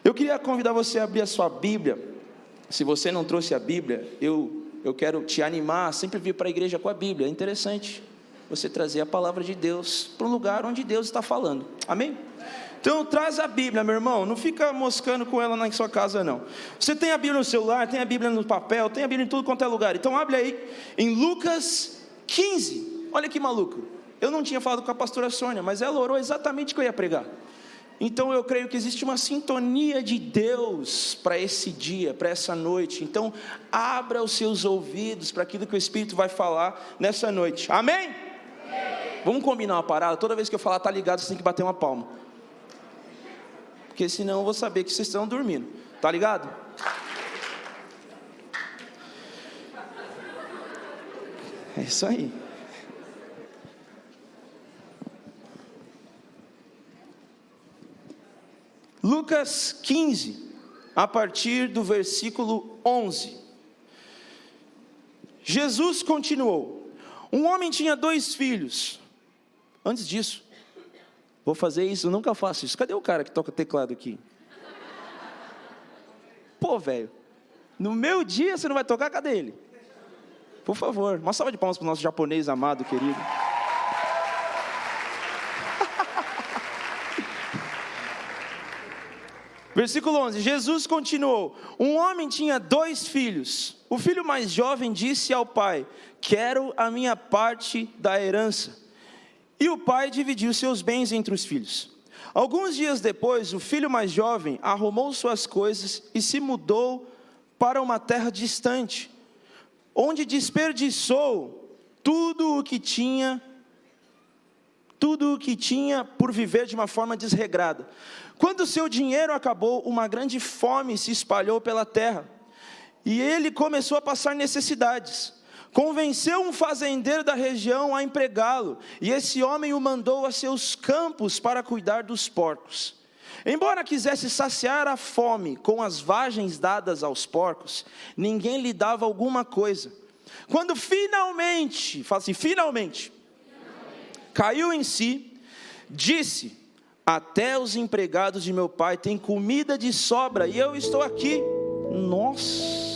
Eu queria convidar você a abrir a sua Bíblia. Se você não trouxe a Bíblia, eu quero te animar a sempre vir para a igreja com a Bíblia. É interessante você trazer a palavra de Deus para um lugar onde Deus está falando. Amém? Então traz a Bíblia, meu irmão. Não fica moscando com ela na sua casa, não. Você tem a Bíblia no celular, tem a Bíblia no papel, tem a Bíblia em tudo quanto é lugar. Então abre aí em Lucas 15. Olha que maluco. Eu não tinha falado com a pastora Sônia, mas ela orou exatamente o que eu ia pregar. Então eu creio que existe uma sintonia de Deus para esse dia, para essa noite. Então abra os seus ouvidos para aquilo que o Espírito vai falar nessa noite. Amém? Vamos combinar uma parada. Toda vez que eu falar tá ligado, você tem que bater uma palma, porque senão eu vou saber que vocês estão dormindo. Tá ligado? É isso aí. Lucas 15, a partir do versículo 11. Jesus continuou: um homem tinha 2 filhos. Antes disso, vou fazer isso, eu nunca faço isso. Cadê o cara que toca teclado aqui? Pô, velho, no meu dia você não vai tocar, cadê ele? Por favor, uma salva de palmas para o nosso japonês amado, querido. Versículo 11, Jesus continuou: um homem tinha 2 filhos. O filho mais jovem disse ao pai: quero a minha parte da herança. E o pai dividiu seus bens entre os filhos. Alguns dias depois, o filho mais jovem arrumou suas coisas e se mudou para uma terra distante, onde desperdiçou tudo o que tinha por viver de uma forma desregrada. Quando seu dinheiro acabou, uma grande fome se espalhou pela terra, e ele começou a passar necessidades. Convenceu um fazendeiro da região a empregá-lo, e esse homem o mandou a seus campos para cuidar dos porcos. Embora quisesse saciar a fome com as vagens dadas aos porcos, ninguém lhe dava alguma coisa. Quando finalmente, fala assim, finalmente, caiu em si, disse: até os empregados de meu pai têm comida de sobra, e eu estou aqui. Nossa!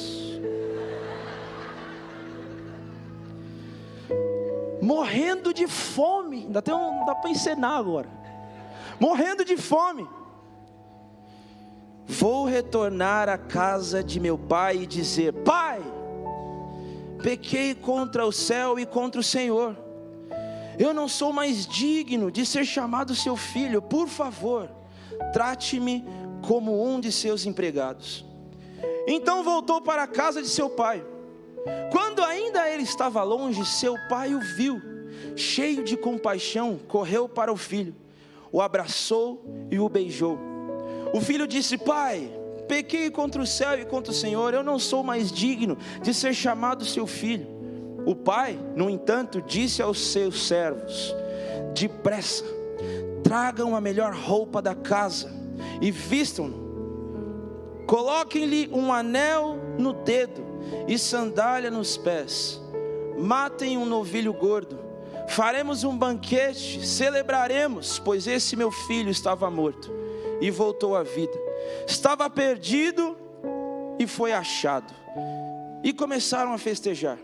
Morrendo de fome. Não dá para encenar agora. Morrendo de fome. Vou retornar à casa de meu pai e dizer: pai, pequei contra o céu e contra o Senhor. Eu não sou mais digno de ser chamado seu filho. Por favor, trate-me como um de seus empregados. Então voltou para a casa de seu pai. Quando ainda ele estava longe, seu pai o viu. Cheio de compaixão, correu para o filho, o abraçou e o beijou. O filho disse: pai, pequei contra o céu e contra o Senhor. Eu não sou mais digno de ser chamado seu filho. O pai, no entanto, disse aos seus servos: depressa, tragam a melhor roupa da casa e vistam-no. Coloquem-lhe um anel no dedo e sandália nos pés. Matem um novilho gordo. Faremos um banquete, celebraremos, pois esse meu filho estava morto e voltou à vida. Estava perdido e foi achado. E começaram a festejar.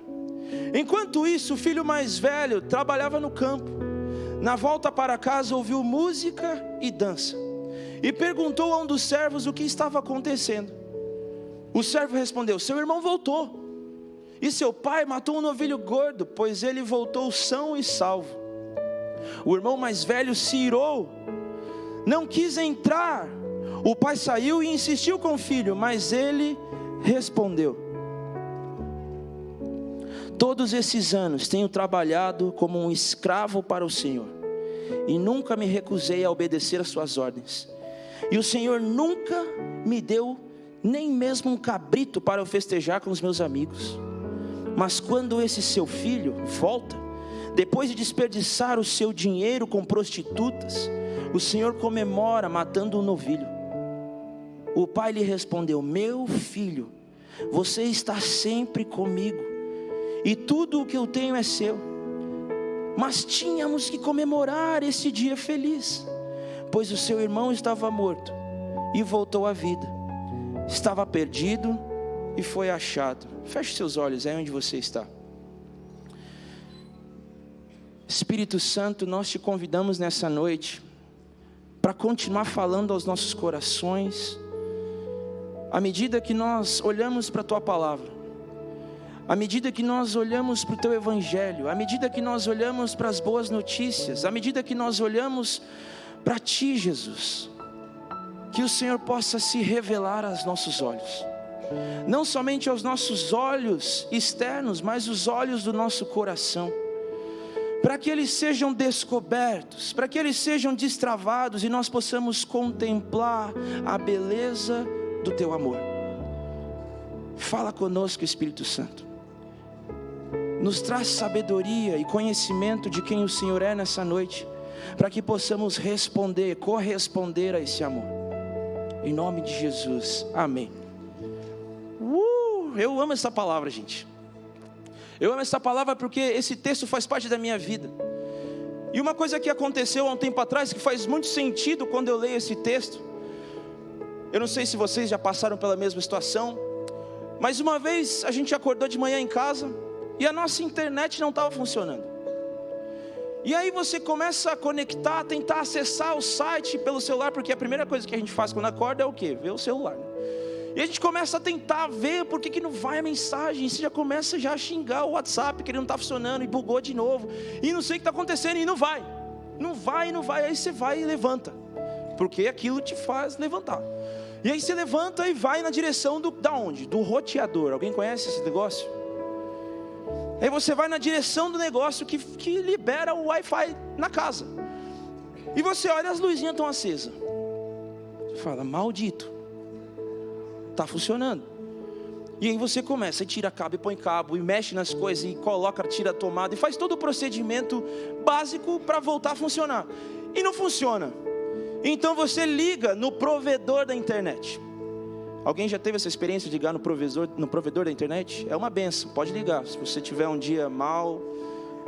Enquanto isso, o filho mais velho trabalhava no campo. Na volta para casa, ouviu música e dança, e perguntou a um dos servos o que estava acontecendo. O servo respondeu: seu irmão voltou, e seu pai matou um novilho gordo, pois ele voltou são e salvo. O irmão mais velho se irou, não quis entrar. O pai saiu e insistiu com o filho, mas ele respondeu: todos esses anos tenho trabalhado como um escravo para o Senhor, e nunca me recusei a obedecer às suas ordens. E o Senhor nunca me deu nem mesmo um cabrito para eu festejar com os meus amigos. Mas quando esse seu filho volta, depois de desperdiçar o seu dinheiro com prostitutas, o Senhor comemora matando um novilho. O pai lhe respondeu: meu filho, você está sempre comigo, e tudo o que eu tenho é seu. Mas tínhamos que comemorar esse dia feliz, pois o seu irmão estava morto e voltou à vida. Estava perdido e foi achado. Feche seus olhos aí onde você está. Espírito Santo, nós te convidamos nessa noite para continuar falando aos nossos corações, à medida que nós olhamos para a Tua Palavra, à medida que nós olhamos para o Teu Evangelho, à medida que nós olhamos para as boas notícias, à medida que nós olhamos para Ti, Jesus, que o Senhor possa se revelar aos nossos olhos, não somente aos nossos olhos externos, mas os olhos do nosso coração, para que eles sejam descobertos, para que eles sejam destravados e nós possamos contemplar a beleza do Teu amor. Fala conosco, Espírito Santo, nos traz sabedoria e conhecimento de quem o Senhor é nessa noite, para que possamos corresponder a esse amor, em nome de Jesus, amém. Eu amo essa palavra, gente. Eu amo essa palavra porque esse texto faz parte da minha vida. E uma coisa que aconteceu há um tempo atrás, que faz muito sentido quando eu leio esse texto. Eu não sei se vocês já passaram pela mesma situação, mas uma vez a gente acordou de manhã em casa e a nossa internet não estava funcionando. E aí você começa a conectar, tentar acessar o site pelo celular, porque a primeira coisa que a gente faz quando acorda é o quê? Ver o celular, né? E a gente começa a tentar ver por que não vai a mensagem. Você já começa a xingar o WhatsApp, que ele não está funcionando, e bugou de novo, e não sei o que está acontecendo, e não vai. Aí você vai e levanta, porque aquilo te faz levantar. E aí você levanta e vai na direção da onde? Do roteador. Alguém conhece esse negócio? Aí você vai na direção do negócio que libera o Wi-Fi na casa. E você olha, as luzinhas estão acesas. Você fala, maldito, está funcionando. E aí você começa, e tira cabo e põe cabo, e mexe nas coisas, e coloca, tira a tomada, e faz todo o procedimento básico para voltar a funcionar. E não funciona. Então você liga no provedor da internet. Alguém já teve essa experiência de ligar no provedor da internet? É uma benção, pode ligar. Se você tiver um dia mal,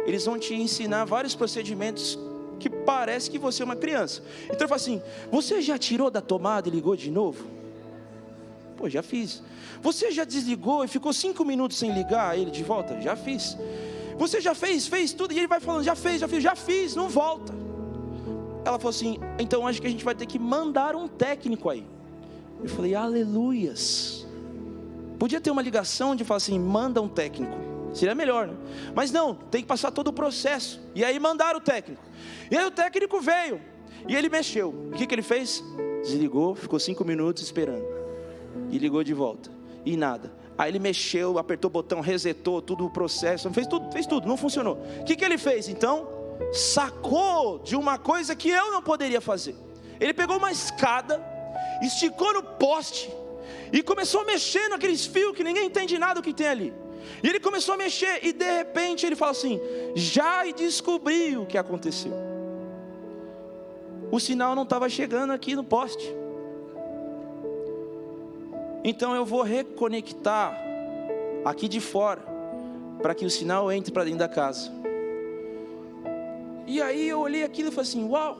eles vão te ensinar vários procedimentos que parece que você é uma criança. Então eu falo assim, você já tirou da tomada e ligou de novo? Pô, já fiz. Você já desligou e ficou 5 minutos sem ligar ele de volta? Já fiz. Você já fez tudo, e ele vai falando, já fiz, não volta. Ela falou assim, então acho que a gente vai ter que mandar um técnico aí. Eu falei, aleluias. Podia ter uma ligação de falar assim, manda um técnico, seria melhor, né? Mas não, tem que passar todo o processo. E aí mandaram o técnico. E aí o técnico veio, e ele mexeu. O que ele fez? Desligou, ficou 5 minutos esperando, e ligou de volta, e nada. Aí ele mexeu, apertou o botão, resetou tudo o processo, fez tudo, não funcionou. O que ele fez então? Sacou de uma coisa que eu não poderia fazer. Ele pegou uma escada, esticou no poste e começou a mexer naqueles fios que ninguém entende nada do que tem ali. E ele começou a mexer, e de repente ele fala assim, já descobri o que aconteceu. O sinal não estava chegando aqui no poste. Então eu vou reconectar aqui de fora, para que o sinal entre para dentro da casa. E aí eu olhei aquilo e falei assim, uau,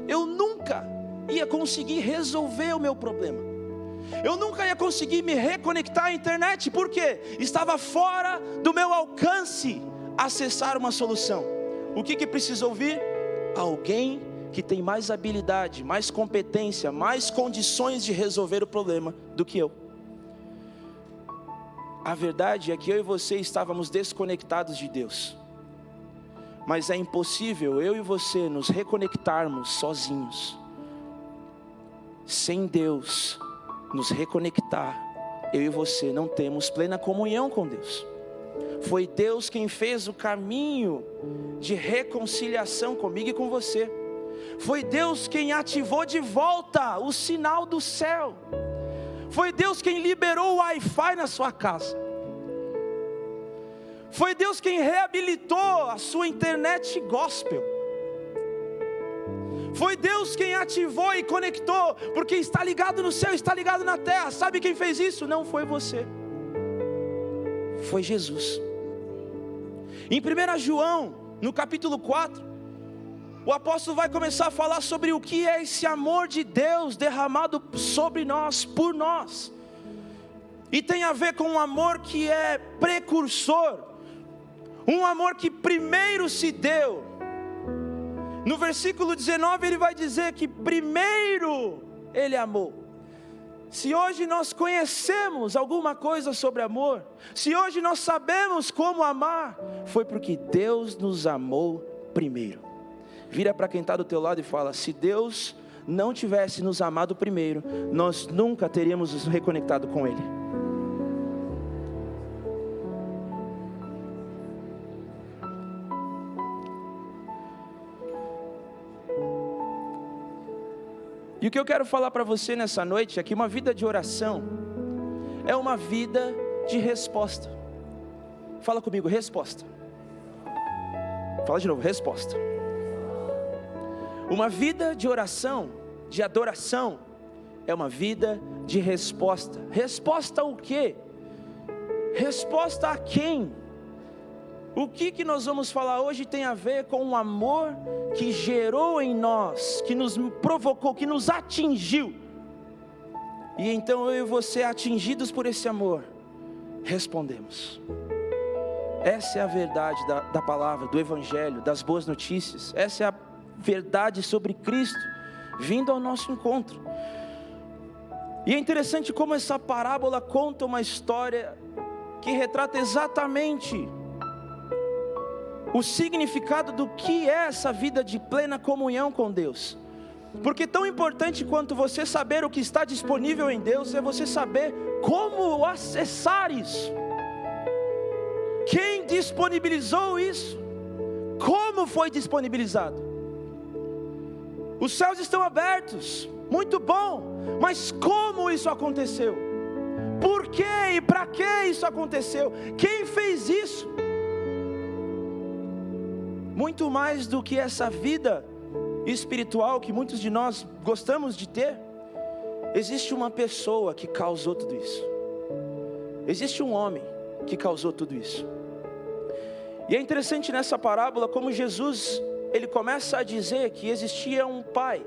eu nunca ia conseguir resolver o meu problema. Eu nunca ia conseguir me reconectar à internet, porque estava fora do meu alcance acessar uma solução. O que precisou vir? Alguém que tem mais habilidade, mais competência, mais condições de resolver o problema do que eu. A verdade é que eu e você estávamos desconectados de Deus. Mas é impossível eu e você nos reconectarmos sozinhos. Sem Deus nos reconectar, eu e você não temos plena comunhão com Deus. Foi Deus quem fez o caminho de reconciliação comigo e com você. Foi Deus quem ativou de volta o sinal do céu. Foi Deus quem liberou o Wi-Fi na sua casa. Foi Deus quem reabilitou a sua internet gospel. Foi Deus quem ativou e conectou, porque está ligado no céu, está ligado na terra. Sabe quem fez isso? Não foi você, foi Jesus. Em 1 João, no capítulo 4, o apóstolo vai começar a falar sobre o que é esse amor de Deus derramado sobre nós, por nós. E tem a ver com um amor que é precursor, um amor que primeiro se deu. No versículo 19 ele vai dizer que primeiro ele amou. Se hoje nós conhecemos alguma coisa sobre amor, se hoje nós sabemos como amar, foi porque Deus nos amou primeiro. Vira para quem está do teu lado e fala: se Deus não tivesse nos amado primeiro, nós nunca teríamos nos reconectado com Ele. E o que eu quero falar para você nessa noite é que uma vida de oração é uma vida de resposta. Fala comigo, resposta. Fala de novo, resposta. Uma vida de oração, de adoração, é uma vida de resposta. Resposta ao quê? Resposta a quem? O que nós vamos falar hoje tem a ver com o amor que gerou em nós, que nos provocou, que nos atingiu. E então eu e você, atingidos por esse amor, respondemos. Essa é a verdade da palavra, do Evangelho, das boas notícias. Essa é a verdade sobre Cristo vindo ao nosso encontro. E é interessante como essa parábola conta uma história que retrata exatamente o significado do que é essa vida de plena comunhão com Deus. Porque tão importante quanto você saber o que está disponível em Deus, é você saber como acessar isso. Quem disponibilizou isso? Como foi disponibilizado? Os céus estão abertos, muito bom, mas como isso aconteceu? Por que e para que isso aconteceu? Quem fez isso? Muito mais do que essa vida espiritual que muitos de nós gostamos de ter, existe uma pessoa que causou tudo isso. Existe um homem que causou tudo isso. E é interessante nessa parábola como Jesus, ele começa a dizer que existia um pai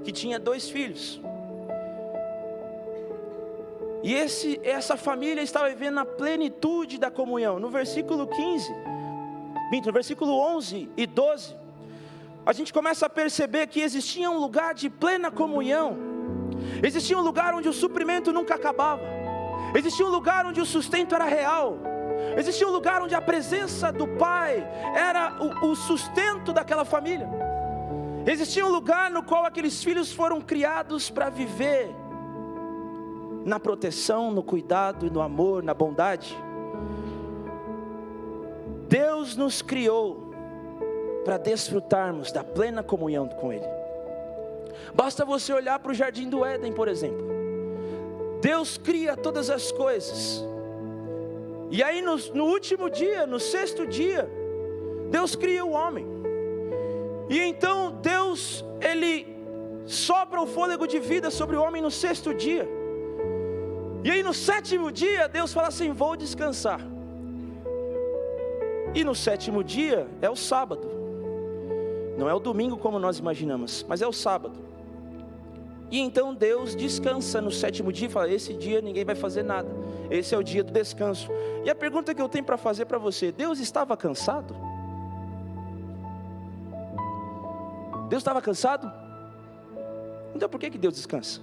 que tinha 2 filhos. E essa família estava vivendo na plenitude da comunhão. No versículo 11 e 12, a gente começa a perceber que existia um lugar de plena comunhão. Existia um lugar onde o suprimento nunca acabava. Existia um lugar onde o sustento era real. Existia um lugar onde a presença do Pai era o sustento daquela família. Existia um lugar no qual aqueles filhos foram criados para viver na proteção, no cuidado, no amor, na bondade. Deus nos criou para desfrutarmos da plena comunhão com Ele. Basta você olhar para o Jardim do Éden, por exemplo. Deus cria todas as coisas. E aí no último dia, no 6º dia, Deus cria o homem. E então Deus, Ele sopra o fôlego de vida sobre o homem no 6º dia. E aí no 7º dia, Deus fala assim: vou descansar. E no 7º dia é o sábado. Não é o domingo como nós imaginamos, mas é o sábado. E então Deus descansa no 7º dia e fala: esse dia ninguém vai fazer nada. Esse é o dia do descanso. E a pergunta que eu tenho para fazer para você: Deus estava cansado? Deus estava cansado? Então por que Deus descansa?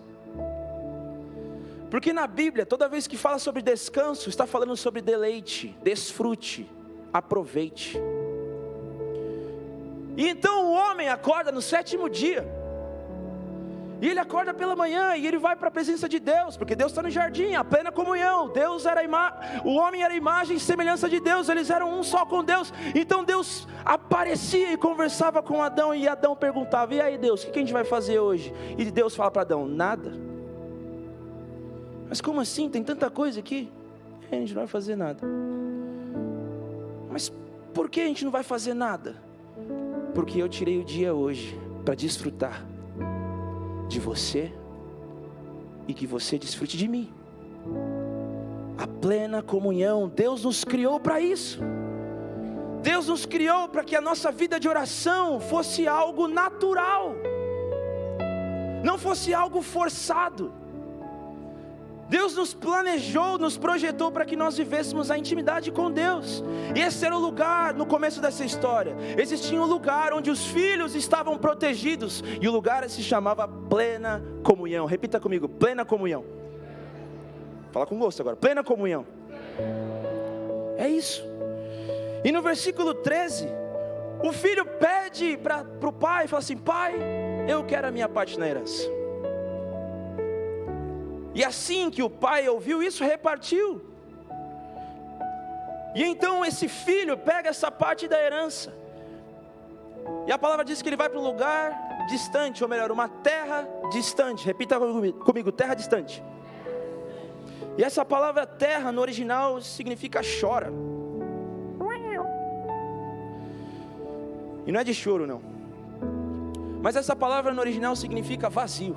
Porque na Bíblia, toda vez que fala sobre descanso, está falando sobre deleite, desfrute, aproveite. E então o homem acorda no 7º dia, e ele acorda pela manhã, e ele vai para a presença de Deus, porque Deus está no jardim, a plena comunhão. O homem era a imagem e semelhança de Deus, eles eram um só com Deus. Então Deus aparecia e conversava com Adão, e Adão perguntava: e aí Deus, o que a gente vai fazer hoje? E Deus fala para Adão: nada. Mas como assim? Tem tanta coisa aqui. A gente não vai fazer nada. Mas por que a gente não vai fazer nada? Porque eu tirei o dia hoje para desfrutar de você e que você desfrute de mim. A plena comunhão. Deus nos criou para isso. Deus nos criou para que a nossa vida de oração fosse algo natural, não fosse algo forçado. Deus nos planejou, nos projetou para que nós vivêssemos a intimidade com Deus. E esse era o lugar, no começo dessa história, existia um lugar onde os filhos estavam protegidos, e o lugar se chamava plena comunhão. Repita comigo, plena comunhão. Fala com gosto agora, plena comunhão. É isso. E no versículo 13, o filho pede para o pai, fala assim: pai, eu quero a minha parte na herança. E assim que o pai ouviu isso, repartiu. E então esse filho pega essa parte da herança, e a palavra diz que ele vai para um lugar distante, ou melhor, uma terra distante. Repita comigo, terra distante. E essa palavra terra no original significa chora. E não é de choro não, mas essa palavra no original significa vazio.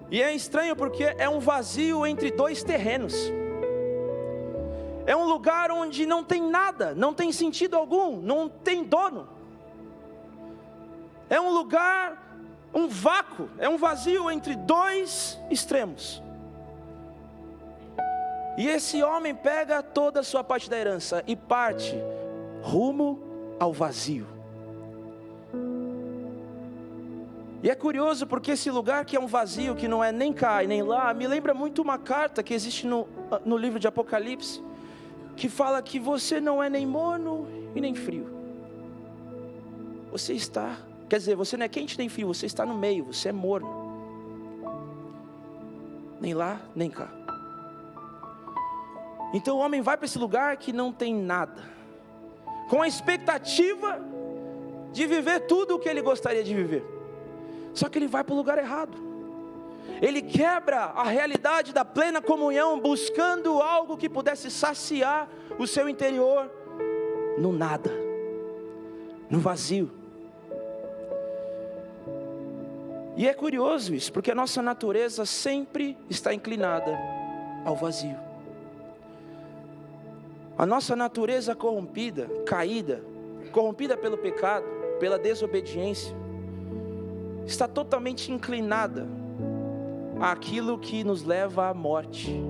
E é estranho porque é um vazio entre dois terrenos. É um lugar onde não tem nada, não tem sentido algum, não tem dono. É um lugar, um vácuo, é um vazio entre dois extremos. E esse homem pega toda a sua parte da herança e parte rumo ao vazio. E é curioso porque esse lugar que é um vazio, que não é nem cá e nem lá, me lembra muito uma carta que existe no livro de Apocalipse, que fala que você não é nem morno e nem frio. Você está, quer dizer, você não é quente nem frio, você está no meio, você é morno. Nem lá, nem cá. Então o homem vai para esse lugar que não tem nada, com a expectativa de viver tudo o que ele gostaria de viver. Só que ele vai para o lugar errado. Ele quebra a realidade da plena comunhão, buscando algo que pudesse saciar o seu interior no nada, no vazio. E é curioso isso, porque a nossa natureza sempre está inclinada ao vazio. A nossa natureza corrompida, caída, corrompida pelo pecado, pela desobediência, está totalmente inclinada àquilo que nos leva à morte.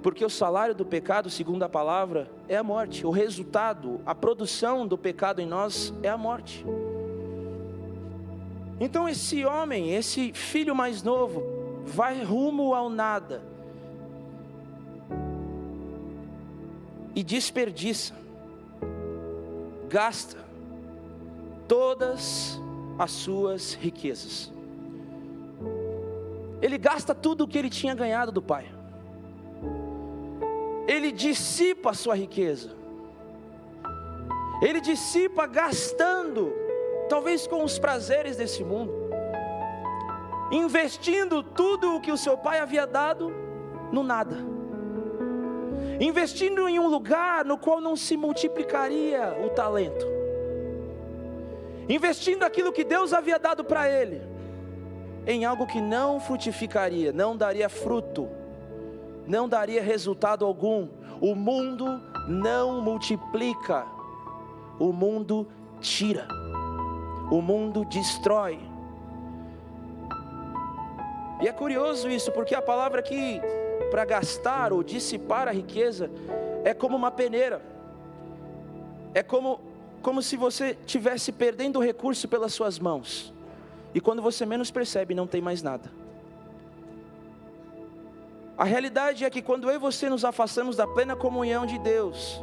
Porque o salário do pecado, segundo a palavra, é a morte. O resultado, a produção do pecado em nós é a morte. Então esse homem, esse filho mais novo, vai rumo ao nada e desperdiça, gasta todas as suas riquezas. Ele gasta tudo o que ele tinha ganhado do pai. Ele dissipa a sua riqueza. Ele dissipa gastando, talvez com os prazeres desse mundo, investindo tudo o que o seu pai havia dado no nada, investindo em um lugar no qual não se multiplicaria o talento, investindo aquilo que Deus havia dado para ele em algo que não frutificaria, não daria fruto, não daria resultado algum. O mundo não multiplica, o mundo tira, o mundo destrói. E é curioso isso, porque a palavra aqui para gastar ou dissipar a riqueza é como uma peneira, é como se você estivesse perdendo o recurso pelas suas mãos, e quando você menos percebe, não tem mais nada. A realidade é que quando eu e você nos afastamos da plena comunhão de Deus,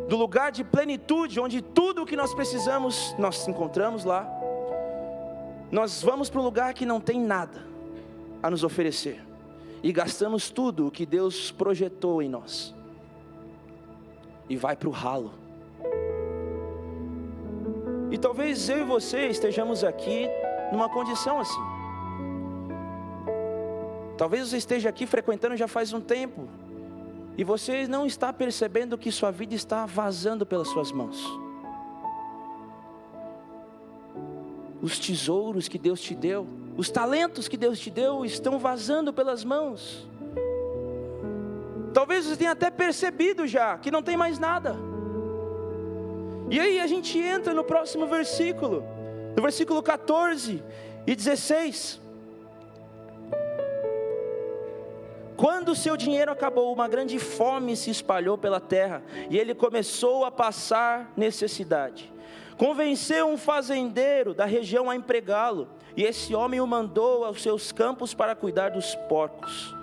do lugar de plenitude, onde tudo o que nós precisamos, nós encontramos lá, nós vamos para um lugar que não tem nada a nos oferecer, e gastamos tudo o que Deus projetou em nós, e vai para o ralo. E talvez eu e você estejamos aqui numa condição assim. Talvez você esteja aqui frequentando já faz um tempo, e você não está percebendo que sua vida está vazando pelas suas mãos. Os tesouros que Deus te deu, os talentos que Deus te deu, estão vazando pelas mãos. Talvez você tenha até percebido já que não tem mais nada. E aí a gente entra no próximo versículo, no versículo 14 e 16. Quando o seu dinheiro acabou, uma grande fome se espalhou pela terra, e ele começou a passar necessidade. Convenceu um fazendeiro da região a empregá-lo, e esse homem o mandou aos seus campos para cuidar dos porcos.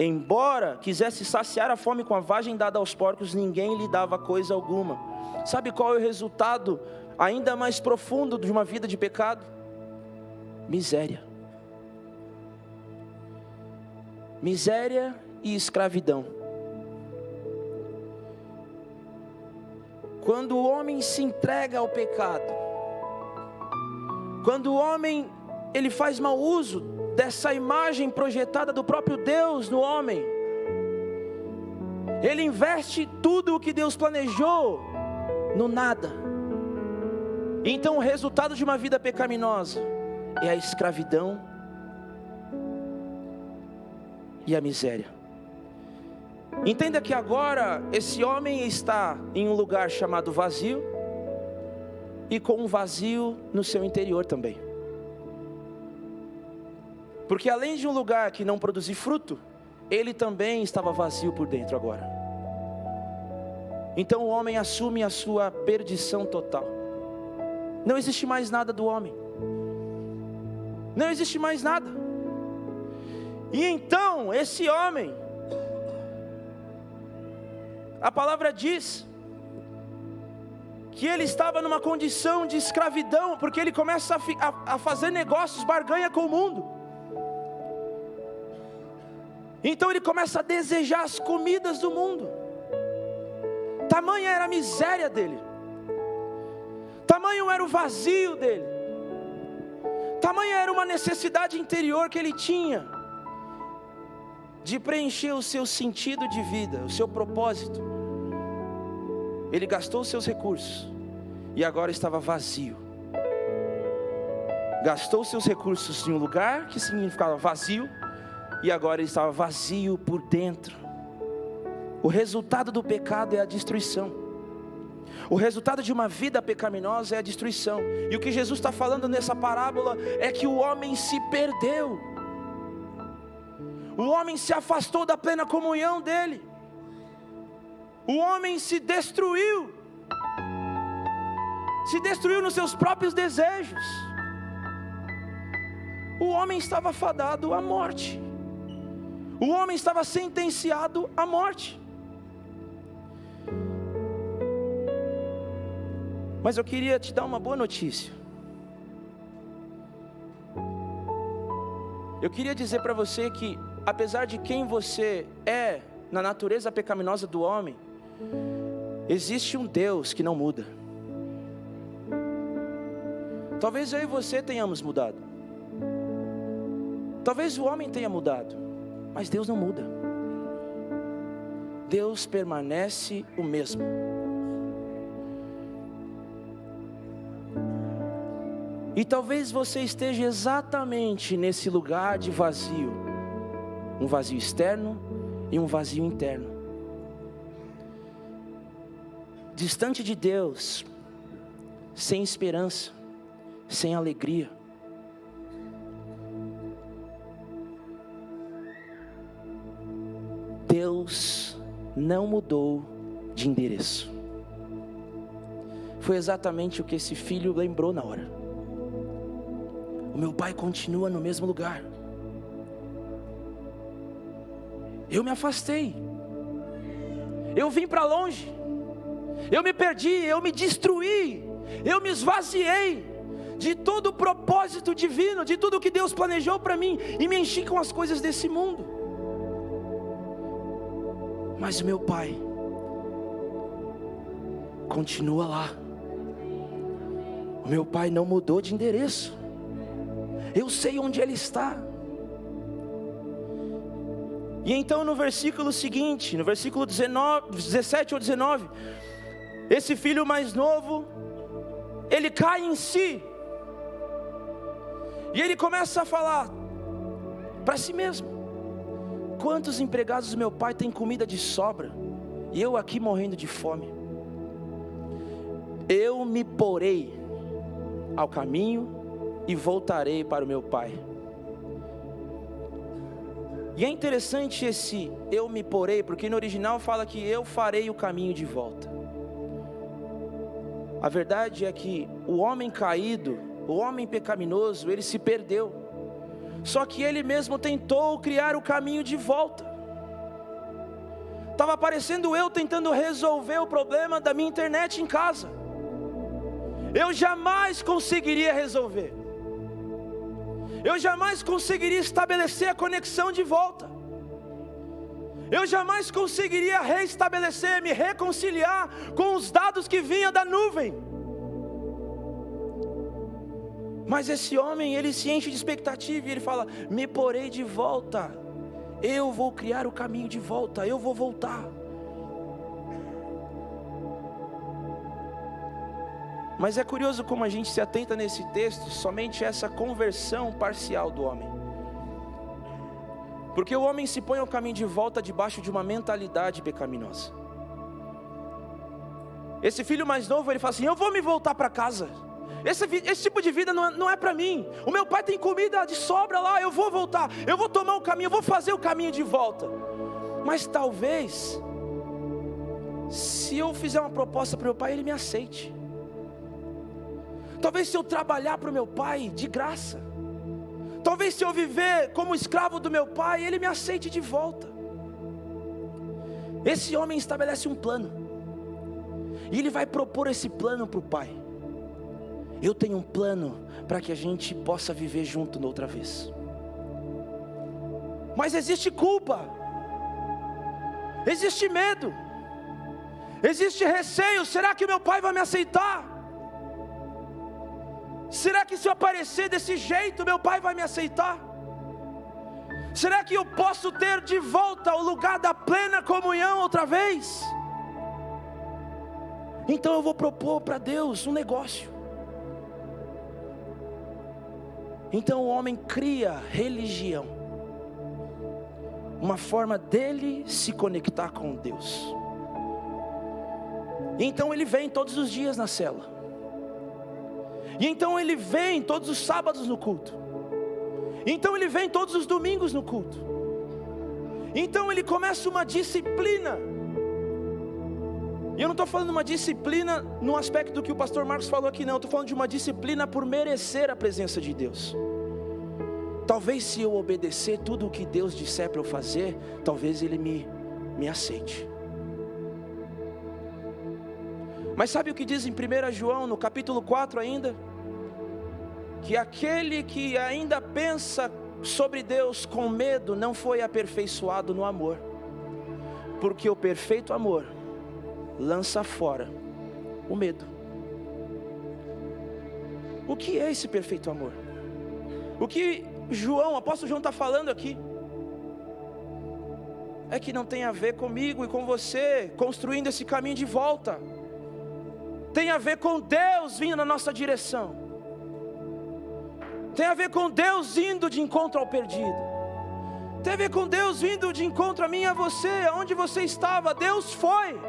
Embora quisesse saciar a fome com a vagem dada aos porcos, ninguém lhe dava coisa alguma. Sabe qual é o resultado ainda mais profundo de uma vida de pecado? Miséria. Miséria e escravidão. Quando o homem se entrega ao pecado, quando o homem ele faz mau uso dessa imagem projetada do próprio Deus no homem, ele investe tudo o que Deus planejou no nada. Então o resultado de uma vida pecaminosa é a escravidão e a miséria. Entenda que agora esse homem está em um lugar chamado vazio, e com um vazio no seu interior também. Porque além de um lugar que não produzia fruto, ele também estava vazio por dentro agora. Então o homem assume a sua perdição total. Não existe mais nada do homem. Não existe mais nada. E então esse homem, a palavra diz que ele estava numa condição de escravidão, porque ele começa a fazer negócios, barganha com o mundo. Então ele começa a desejar as comidas do mundo. Tamanha era a miséria dele, tamanho era o vazio dele, tamanha era uma necessidade interior que ele tinha de preencher o seu sentido de vida, o seu propósito. Ele gastou os seus recursos e agora estava vazio. Gastou os seus recursos em um lugar que significava vazio, e agora ele estava vazio por dentro. O resultado do pecado é a destruição. O resultado de uma vida pecaminosa é a destruição. E o que Jesus está falando nessa parábola é que o homem se perdeu. O homem se afastou da plena comunhão dele. O homem se destruiu. Se destruiu nos seus próprios desejos. O homem estava fadado à morte. O homem estava sentenciado à morte. Mas eu queria te dar uma boa notícia. Eu queria dizer para você que, apesar de quem você é na natureza pecaminosa do homem, existe um Deus que não muda. Talvez eu e você tenhamos mudado. Talvez o homem tenha mudado, mas Deus não muda. Deus permanece o mesmo. E talvez você esteja exatamente nesse lugar de vazio. Um vazio externo e um vazio interno. Distante de Deus, sem esperança, sem alegria. Deus não mudou de endereço. Foi exatamente o que esse filho lembrou na hora. O meu pai continua no mesmo lugar. Eu me afastei. Eu vim para longe. Eu me perdi, eu me destruí. Eu me esvaziei de todo o propósito divino, de tudo que Deus planejou para mim, e me enchi com as coisas desse mundo. Mas o meu pai continua lá. O meu pai não mudou de endereço. Eu sei onde ele está. E então no versículo seguinte, no versículo 17 ou 19, esse filho mais novo, ele cai em si. E ele começa a falar para si mesmo: quantos empregados do meu pai têm comida de sobra, e eu aqui morrendo de fome. Eu me porei ao caminho e voltarei para o meu pai. E é interessante esse eu me porei, porque no original fala que eu farei o caminho de volta. A verdade é que o homem caído, o homem pecaminoso, ele se perdeu. Só que ele mesmo tentou criar o caminho de volta. Estava parecendo eu tentando resolver o problema da minha internet em casa. Eu jamais conseguiria resolver. Eu jamais conseguiria estabelecer a conexão de volta. Eu jamais conseguiria reestabelecer, me reconciliar com os dados que vinham da nuvem. Mas esse homem, ele se enche de expectativa e ele fala: me porei de volta. Eu vou criar o caminho de volta, eu vou voltar. Mas é curioso como a gente se atenta nesse texto somente a essa conversão parcial do homem. Porque o homem se põe ao caminho de volta debaixo de uma mentalidade pecaminosa. Esse filho mais novo, ele fala assim: eu vou me voltar para casa. Esse tipo de vida não é para mim. O meu pai tem comida de sobra lá, eu vou voltar. Eu vou tomar o caminho, eu vou fazer o caminho de volta. Mas talvez, se eu fizer uma proposta para o meu pai, ele me aceite. Talvez se eu trabalhar para o meu pai de graça, talvez se eu viver como escravo do meu pai, ele me aceite de volta. Esse homem estabelece um plano, e ele vai propor esse plano para o pai. Eu tenho um plano para que a gente possa viver junto outra vez. Mas existe culpa, existe medo, existe receio. Será que o meu pai vai me aceitar? Será que se eu aparecer desse jeito, meu pai vai me aceitar? Será que eu posso ter de volta o lugar da plena comunhão outra vez? Então eu vou propor para Deus um negócio. Então o homem cria religião, uma forma dele se conectar com Deus. Então ele vem todos os dias na cela. E então ele vem todos os sábados no culto. Então ele vem todos os domingos no culto. Então ele começa uma disciplina. E eu não estou falando de uma disciplina no aspecto do que o pastor Marcos falou aqui, não. Eu estou falando de uma disciplina por merecer a presença de Deus. Talvez se eu obedecer tudo o que Deus disser para eu fazer, talvez Ele me aceite. Mas sabe o que diz em 1 João, no capítulo 4 ainda? Que aquele que ainda pensa sobre Deus com medo, não foi aperfeiçoado no amor. Porque o perfeito amor lança fora o medo. O que é esse perfeito amor? O que o apóstolo João está falando aqui é que não tem a ver comigo e com você construindo esse caminho de volta. Tem a ver com Deus vindo na nossa direção. Tem a ver com Deus indo de encontro ao perdido. Tem a ver com Deus vindo de encontro a mim e a você. Aonde você estava, Deus foi.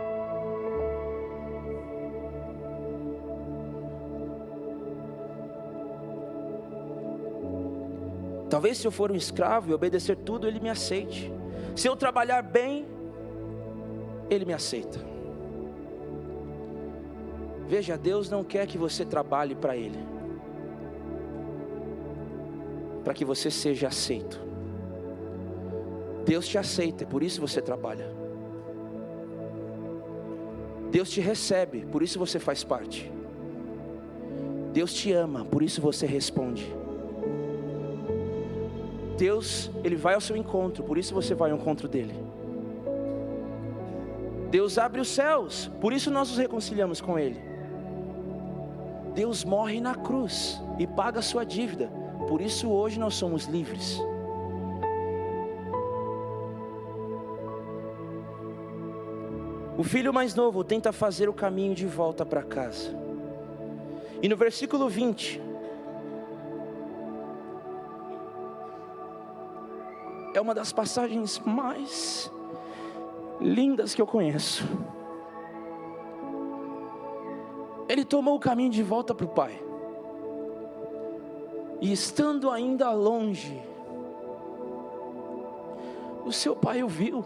Talvez se eu for um escravo e obedecer tudo, Ele me aceite. Se eu trabalhar bem, Ele me aceita. Veja, Deus não quer que você trabalhe para Ele, para que você seja aceito. Deus te aceita, por isso você trabalha. Deus te recebe, por isso você faz parte. Deus te ama, por isso você responde. Deus, Ele vai ao seu encontro, por isso você vai ao encontro dEle. Deus abre os céus, por isso nós nos reconciliamos com Ele. Deus morre na cruz e paga a sua dívida, por isso hoje nós somos livres. O filho mais novo tenta fazer o caminho de volta para casa. E no versículo 20, é uma das passagens mais lindas que eu conheço. Ele tomou o caminho de volta para o Pai. E estando ainda longe, o seu pai o viu.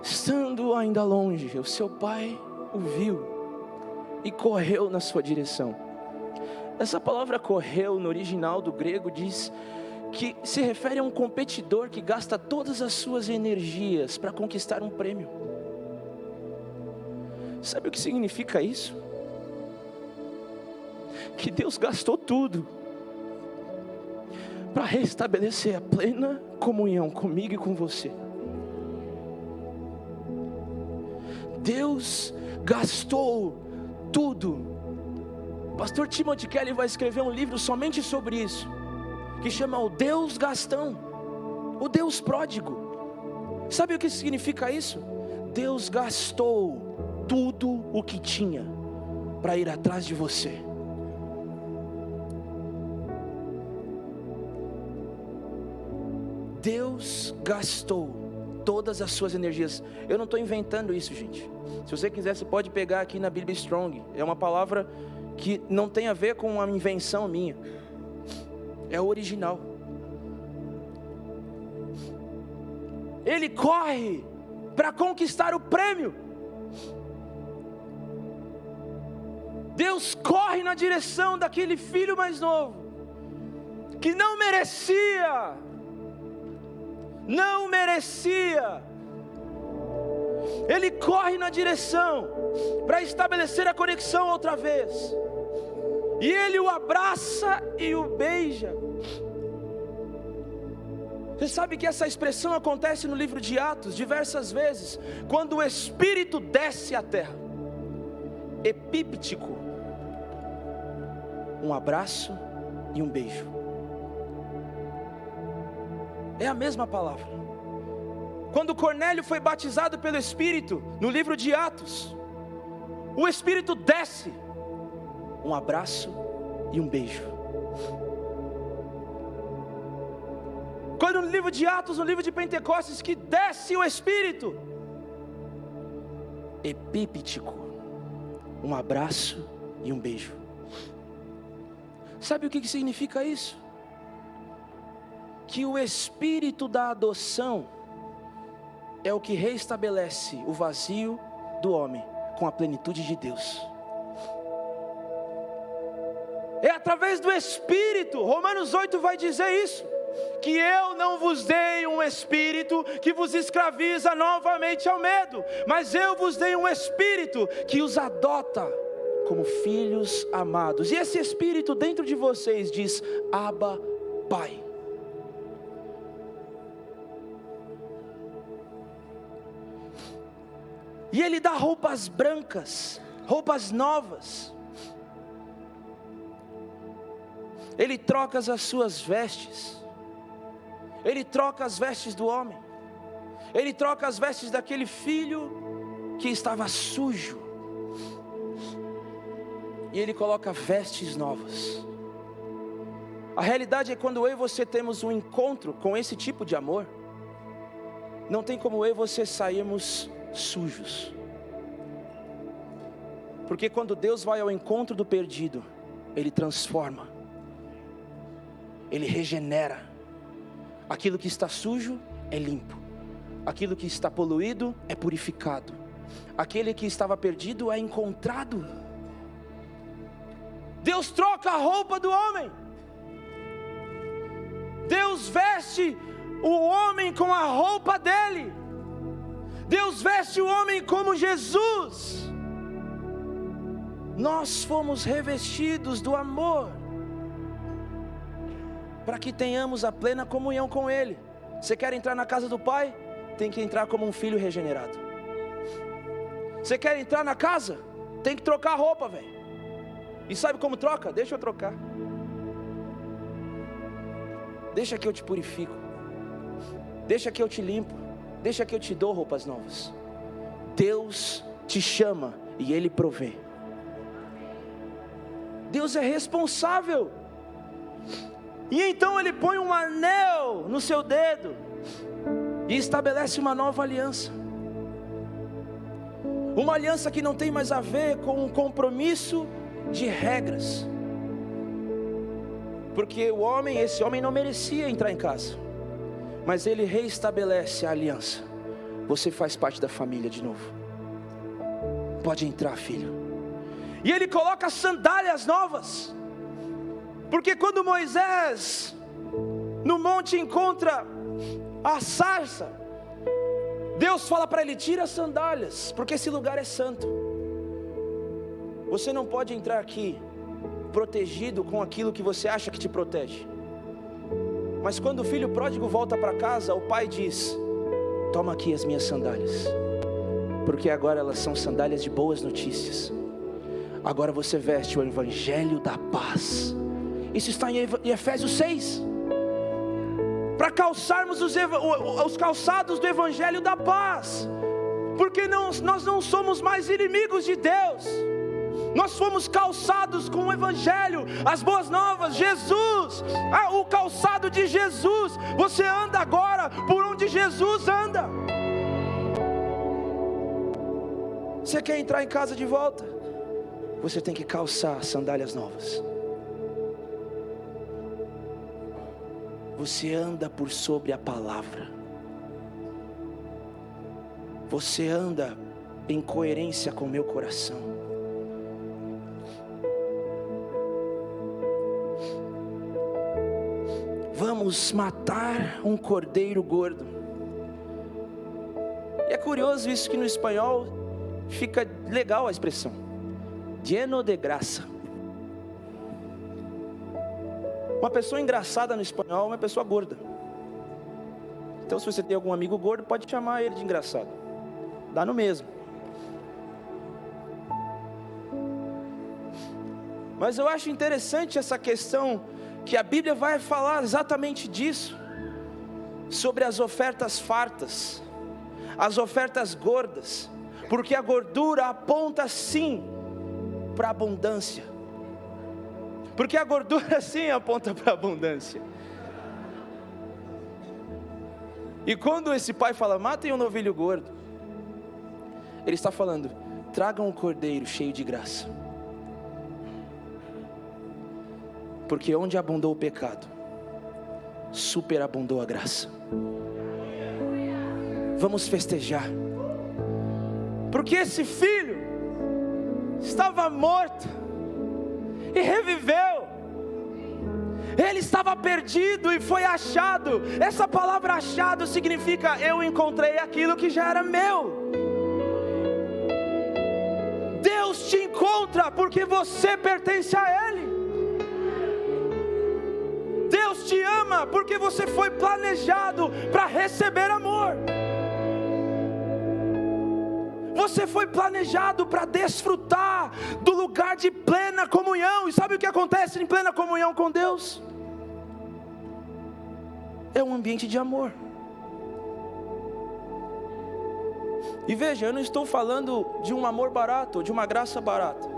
Estando ainda longe, o seu pai o viu e correu na sua direção. Essa palavra correu no original do grego diz que se refere a um competidor que gasta todas as suas energias para conquistar um prêmio. Sabe o que significa isso? Que Deus gastou tudo para restabelecer a plena comunhão comigo e com você. Deus gastou tudo. Pastor Timothy Keller vai escrever um livro somente sobre isso, que chama o Deus Gastão, o Deus Pródigo. Sabe o que significa isso? Deus gastou tudo o que tinha para ir atrás de você. Deus gastou todas as suas energias. Eu não estou inventando isso, gente. Se você quiser, você pode pegar aqui na Bíblia Strong. É uma palavra que não tem a ver com uma invenção minha. É o original. Ele corre para conquistar o prêmio. Deus corre na direção daquele filho mais novo, que não merecia. Ele corre na direção para estabelecer a conexão outra vez. E ele o abraça e o beija. Você sabe que essa expressão acontece no livro de Atos diversas vezes, quando o Espírito desce à terra. Epíptico, um abraço e um beijo. É a mesma palavra. Quando Cornélio foi batizado pelo Espírito, no livro de Atos, o Espírito desce, um abraço e um beijo. Quando no livro de Atos, no livro de Pentecostes, que desce o Espírito, epíptico, um abraço e um beijo. Sabe o que significa isso? Que o Espírito da adoção é o que restabelece o vazio do homem com a plenitude de Deus. É através do Espírito. Romanos 8 vai dizer isso, que eu não vos dei um espírito que vos escraviza novamente ao medo, mas eu vos dei um espírito que os adota como filhos amados. E esse espírito dentro de vocês diz: Abba, Pai. E ele dá roupas brancas, roupas novas. Ele troca as suas vestes. Ele troca as vestes do homem. Ele troca as vestes daquele filho que estava sujo. E ele coloca vestes novas. A realidade é que quando eu e você temos um encontro com esse tipo de amor, não tem como eu e você sairmos sujos. Porque quando Deus vai ao encontro do perdido, Ele transforma, Ele regenera. Aquilo que está sujo é limpo, aquilo que está poluído é purificado, aquele que estava perdido é encontrado. Deus troca a roupa do homem. Deus veste o homem com a roupa dele. Deus veste o homem como Jesus. Nós fomos revestidos do amor, para que tenhamos a plena comunhão com Ele. Você quer entrar na casa do Pai? Tem que entrar como um filho regenerado. Você quer entrar na casa? Tem que trocar a roupa, velho. E sabe como troca? Deixa eu trocar. Deixa que eu te purifico. Deixa que eu te limpo. Deixa que eu te dou roupas novas. Deus te chama e Ele provê. Deus é responsável. E então Ele põe um anel no seu dedo e estabelece uma nova aliança. Uma aliança que não tem mais a ver com um compromisso de regras. Porque esse homem não merecia entrar em casa, mas Ele reestabelece a aliança. Você faz parte da família de novo. Pode entrar, filho. E Ele coloca sandálias novas. Porque quando Moisés no monte encontra a sarça, Deus fala para ele: tira as sandálias, porque esse lugar é santo. Você não pode entrar aqui protegido com aquilo que você acha que te protege. Mas quando o filho pródigo volta para casa, o pai diz: toma aqui as minhas sandálias, porque agora elas são sandálias de boas notícias. Agora você veste o evangelho da paz. Isso está em Efésios 6. Para calçarmos os calçados do evangelho da paz. Porque nós não somos mais inimigos de Deus. Nós fomos calçados com o evangelho, as boas novas, Jesus, o calçado de Jesus. Você anda agora por onde Jesus anda. Você quer entrar em casa de volta? Você tem que calçar sandálias novas. Você anda por sobre a palavra. Você anda em coerência com o meu coração. Vamos matar um cordeiro gordo. E é curioso isso, que no espanhol fica legal a expressão: lleno de graça. Uma pessoa engraçada no espanhol é uma pessoa gorda. Então, se você tem algum amigo gordo, pode chamar ele de engraçado. Dá no mesmo. Mas eu acho interessante essa questão, que a Bíblia vai falar exatamente disso. Sobre as ofertas fartas, as ofertas gordas. Porque a gordura aponta sim para a abundância. Porque a gordura sim aponta para a abundância. E quando esse pai fala: matem um novilho gordo, ele está falando: tragam um cordeiro cheio de graça. Porque onde abundou o pecado, superabundou a graça. Vamos festejar. Porque esse filho estava morto e reviveu. Ele estava perdido e foi achado. Essa palavra achado significa: eu encontrei aquilo que já era meu. Deus te encontra porque você pertence a Ele. Deus te ama porque você foi planejado para receber amor. Você foi planejado para desfrutar do lugar de plena comunhão. E sabe o que acontece em plena comunhão com Deus? É um ambiente de amor. E veja, eu não estou falando de um amor barato, de uma graça barata.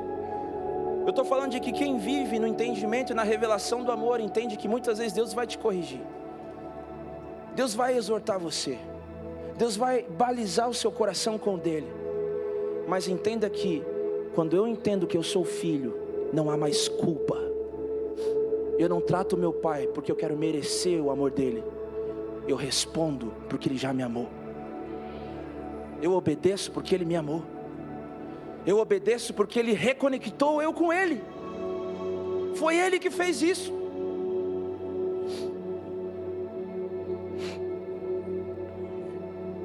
Eu estou falando de que quem vive no entendimento e na revelação do amor entende que muitas vezes Deus vai te corrigir. Deus vai exortar você. Deus vai balizar o seu coração com o dele. Mas entenda que quando eu entendo que eu sou filho, não há mais culpa. Eu não trato meu pai porque eu quero merecer o amor dele. Eu respondo porque ele já me amou. Eu obedeço porque ele me amou. Eu obedeço porque ele reconectou eu com ele. Foi ele que fez isso.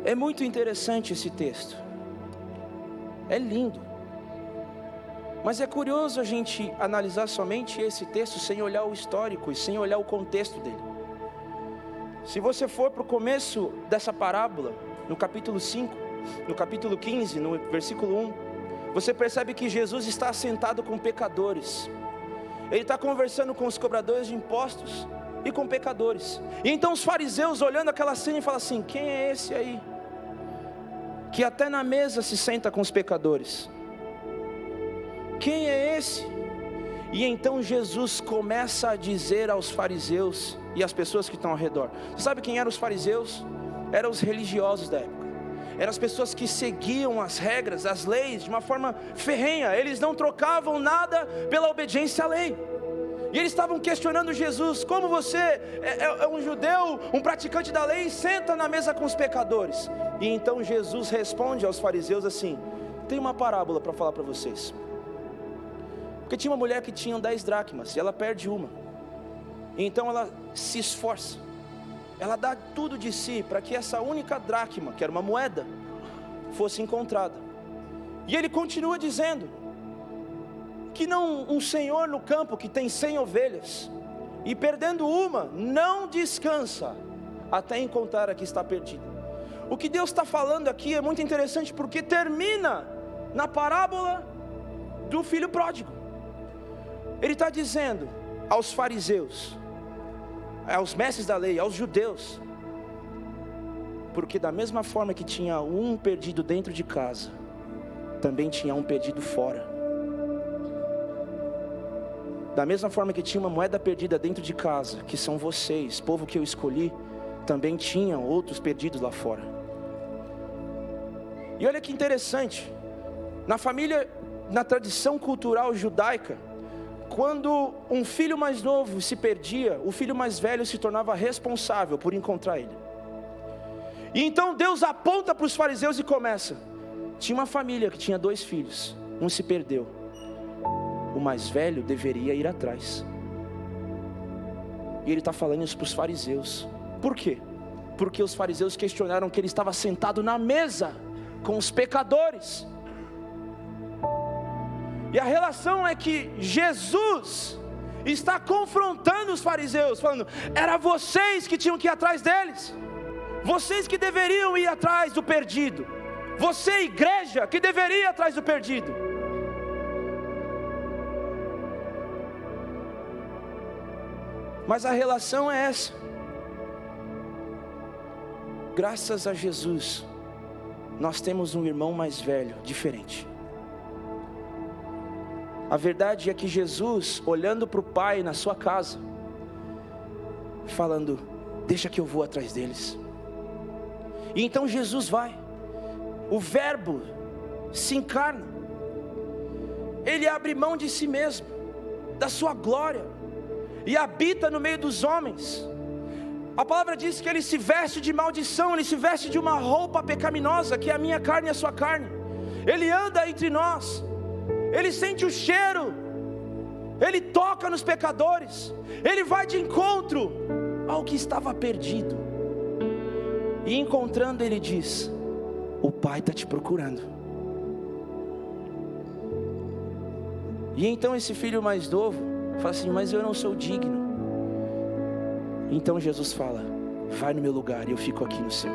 É muito interessante esse texto. É lindo. Mas é curioso a gente analisar somente esse texto sem olhar o histórico e sem olhar o contexto dele. Se você for para o começo dessa parábola, no capítulo 5, no capítulo 15, no versículo 1, você percebe que Jesus está sentado com pecadores. Ele está conversando com os cobradores de impostos e com pecadores. E então os fariseus, olhando aquela cena, falam assim: quem é esse aí? que até na mesa se senta com os pecadores. Quem é esse? E então Jesus começa a dizer aos fariseus e às pessoas que estão ao redor. Você sabe quem eram os fariseus? Eram os religiosos da época. Eram as pessoas que seguiam as regras, as leis de uma forma ferrenha. Eles não trocavam nada pela obediência à lei. E eles estavam questionando Jesus: como você é um judeu, um praticante da lei, e senta na mesa com os pecadores? E então Jesus responde aos fariseus assim: tem uma parábola para falar para vocês. Porque tinha uma mulher que tinha 10 dracmas e ela perde uma. E então ela se esforça, ela dá tudo de si para que essa única dracma, que era uma moeda, fosse encontrada. E ele continua dizendo que não um senhor no campo que tem 100 ovelhas e perdendo uma, não descansa até encontrar a que está perdida. O que Deus está falando aqui é muito interessante, porque termina na parábola do filho pródigo. Ele está dizendo aos fariseus, aos mestres da lei, aos judeus, porque da mesma forma que tinha um perdido dentro de casa, também tinha um perdido fora. Da mesma forma que tinha uma moeda perdida dentro de casa, que são vocês, povo que eu escolhi, também tinham outros perdidos lá fora. E olha que interessante, na família, na tradição cultural judaica, quando um filho mais novo se perdia, o filho mais velho se tornava responsável por encontrar ele. E então Deus aponta para os fariseus e começa: tinha uma família que tinha 2 filhos, um se perdeu, o mais velho deveria ir atrás. E ele está falando isso para os fariseus. Por quê? Porque os fariseus questionaram que ele estava sentado na mesa com os pecadores. E a relação é que Jesus está confrontando os fariseus, falando: era vocês que tinham que ir atrás deles, vocês que deveriam ir atrás do perdido, você, igreja, que deveria ir atrás do perdido. Mas a relação é essa. Graças a Jesus, nós temos um irmão mais velho, diferente. A verdade é que Jesus, olhando para o Pai na sua casa, falando: deixa que eu vou atrás deles. E então Jesus vai, o verbo se encarna, ele abre mão de si mesmo, da sua glória, e habita no meio dos homens. A palavra diz que ele se veste de maldição, ele se veste de uma roupa pecaminosa, que é a minha carne e a sua carne. Ele anda entre nós, ele sente o cheiro, ele toca nos pecadores, ele vai de encontro ao que estava perdido. E encontrando, ele diz: o Pai está te procurando. E então esse filho mais novo fala assim: mas eu não sou digno. Então Jesus fala: vai no meu lugar e eu fico aqui no seu.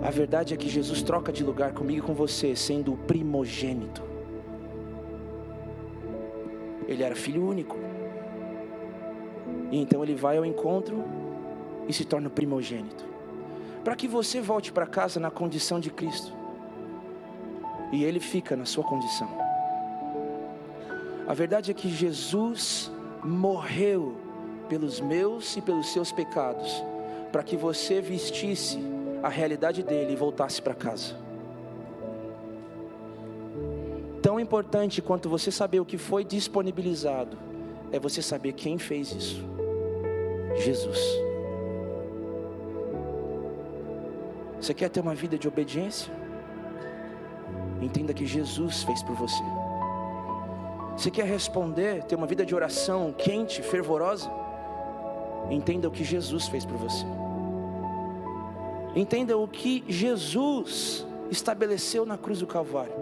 A verdade é que Jesus troca de lugar comigo e com você, sendo o primogênito. Ele era filho único, e então ele vai ao encontro e se torna o primogênito, para que você volte para casa na condição de Cristo, e ele fica na sua condição. A verdade é que Jesus morreu pelos meus e pelos seus pecados, para que você vestisse a realidade dele e voltasse para casa. Tão importante quanto você saber o que foi disponibilizado, é você saber quem fez isso: Jesus. Você quer ter uma vida de obediência? Entenda que Jesus fez por você. Você quer responder, ter uma vida de oração quente, fervorosa? Entenda o que Jesus fez por você. Entenda o que Jesus estabeleceu na cruz do Calvário.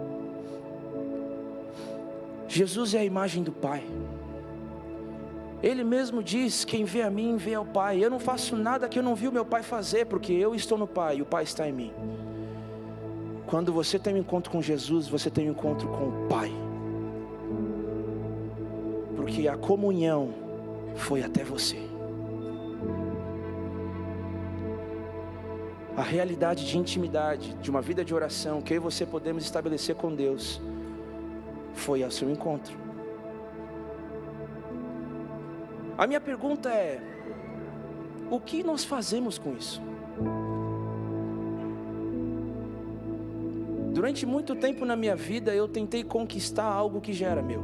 Jesus é a imagem do Pai. Ele mesmo diz: quem vê a mim, vê ao Pai. Eu não faço nada que eu não vi o meu Pai fazer, porque eu estou no Pai e o Pai está em mim. Quando você tem um encontro com Jesus, você tem um encontro com o Pai, porque a comunhão foi até você. a realidade de intimidade, de uma vida de oração, que eu e você podemos estabelecer com Deus, foi ao seu encontro. A minha pergunta é: o que nós fazemos com isso? Durante muito tempo na minha vida, eu tentei conquistar algo que já era meu.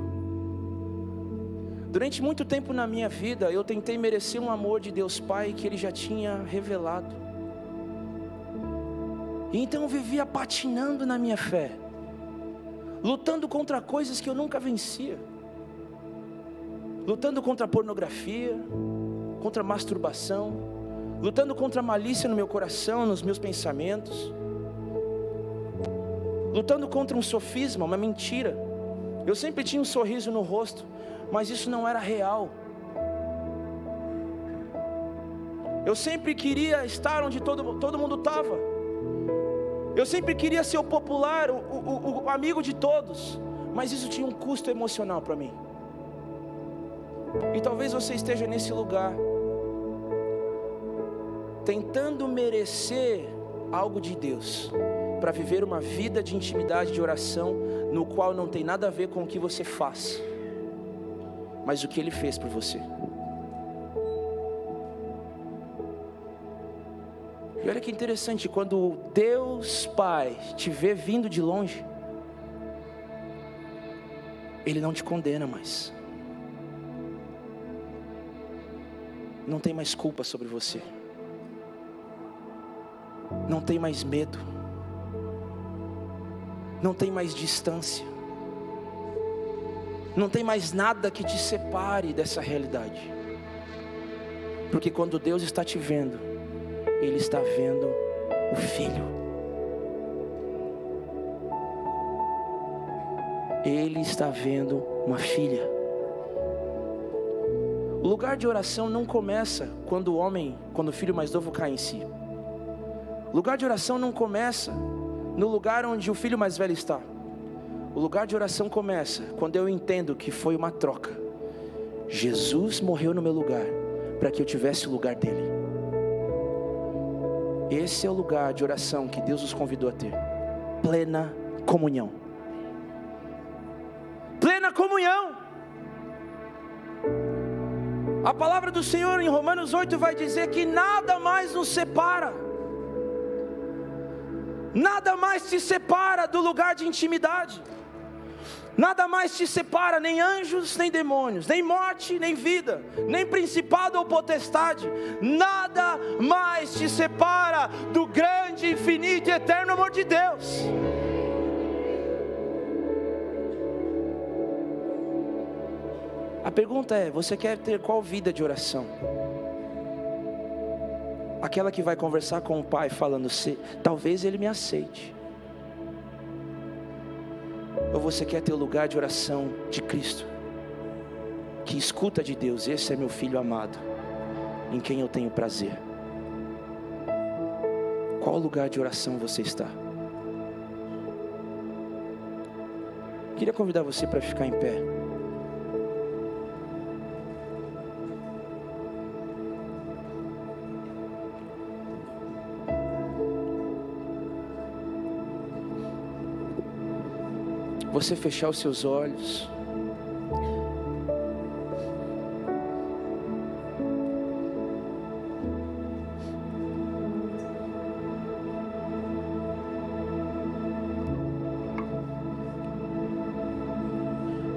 Durante muito tempo na minha vida, eu tentei merecer um amor de Deus Pai que Ele já tinha revelado. E então eu vivia patinando na minha fé, lutando contra coisas que eu nunca vencia, lutando contra a pornografia, contra a masturbação, lutando contra a malícia no meu coração, nos meus pensamentos, lutando contra um sofisma, uma mentira. Eu sempre tinha um sorriso no rosto, mas isso não era real. Eu sempre queria estar onde todo mundo estava. Eu sempre queria ser o popular, o amigo de todos, mas isso tinha um custo emocional para mim. E talvez você esteja nesse lugar, tentando merecer algo de Deus, para viver uma vida de intimidade, de oração, no qual não tem nada a ver com o que você faz, mas o que Ele fez por você. E olha que interessante, quando Deus Pai te vê vindo de longe, Ele não te condena mais. Não tem mais culpa sobre você. Não tem mais medo. Não tem mais distância. Não tem mais nada que te separe dessa realidade. Porque quando Deus está te vendo, Ele está vendo o Filho. Ele está vendo uma filha. O lugar de oração não começa quando o filho mais novo cai em si. O lugar de oração não começa no lugar onde o filho mais velho está. O lugar de oração começa quando eu entendo que foi uma troca. Jesus morreu no meu lugar para que eu tivesse o lugar dele. Esse é o lugar de oração que Deus nos convidou a ter. Plena comunhão. Plena comunhão. A palavra do Senhor em Romanos 8 vai dizer que nada mais nos separa. Nada mais te separa do lugar de intimidade. Nada mais te separa, nem anjos, nem demônios, nem morte, nem vida, nem principado ou potestade. Nada mais te separa do grande, infinito e eterno amor de Deus. A pergunta é: você quer ter qual vida de oração? Aquela que vai conversar com o Pai falando, talvez Ele me aceite. Ou você quer ter o lugar de oração de Cristo, que escuta de Deus: esse é meu filho amado, em quem eu tenho prazer. Qual lugar de oração você está? Queria convidar você para ficar em pé. Você fechar os seus olhos.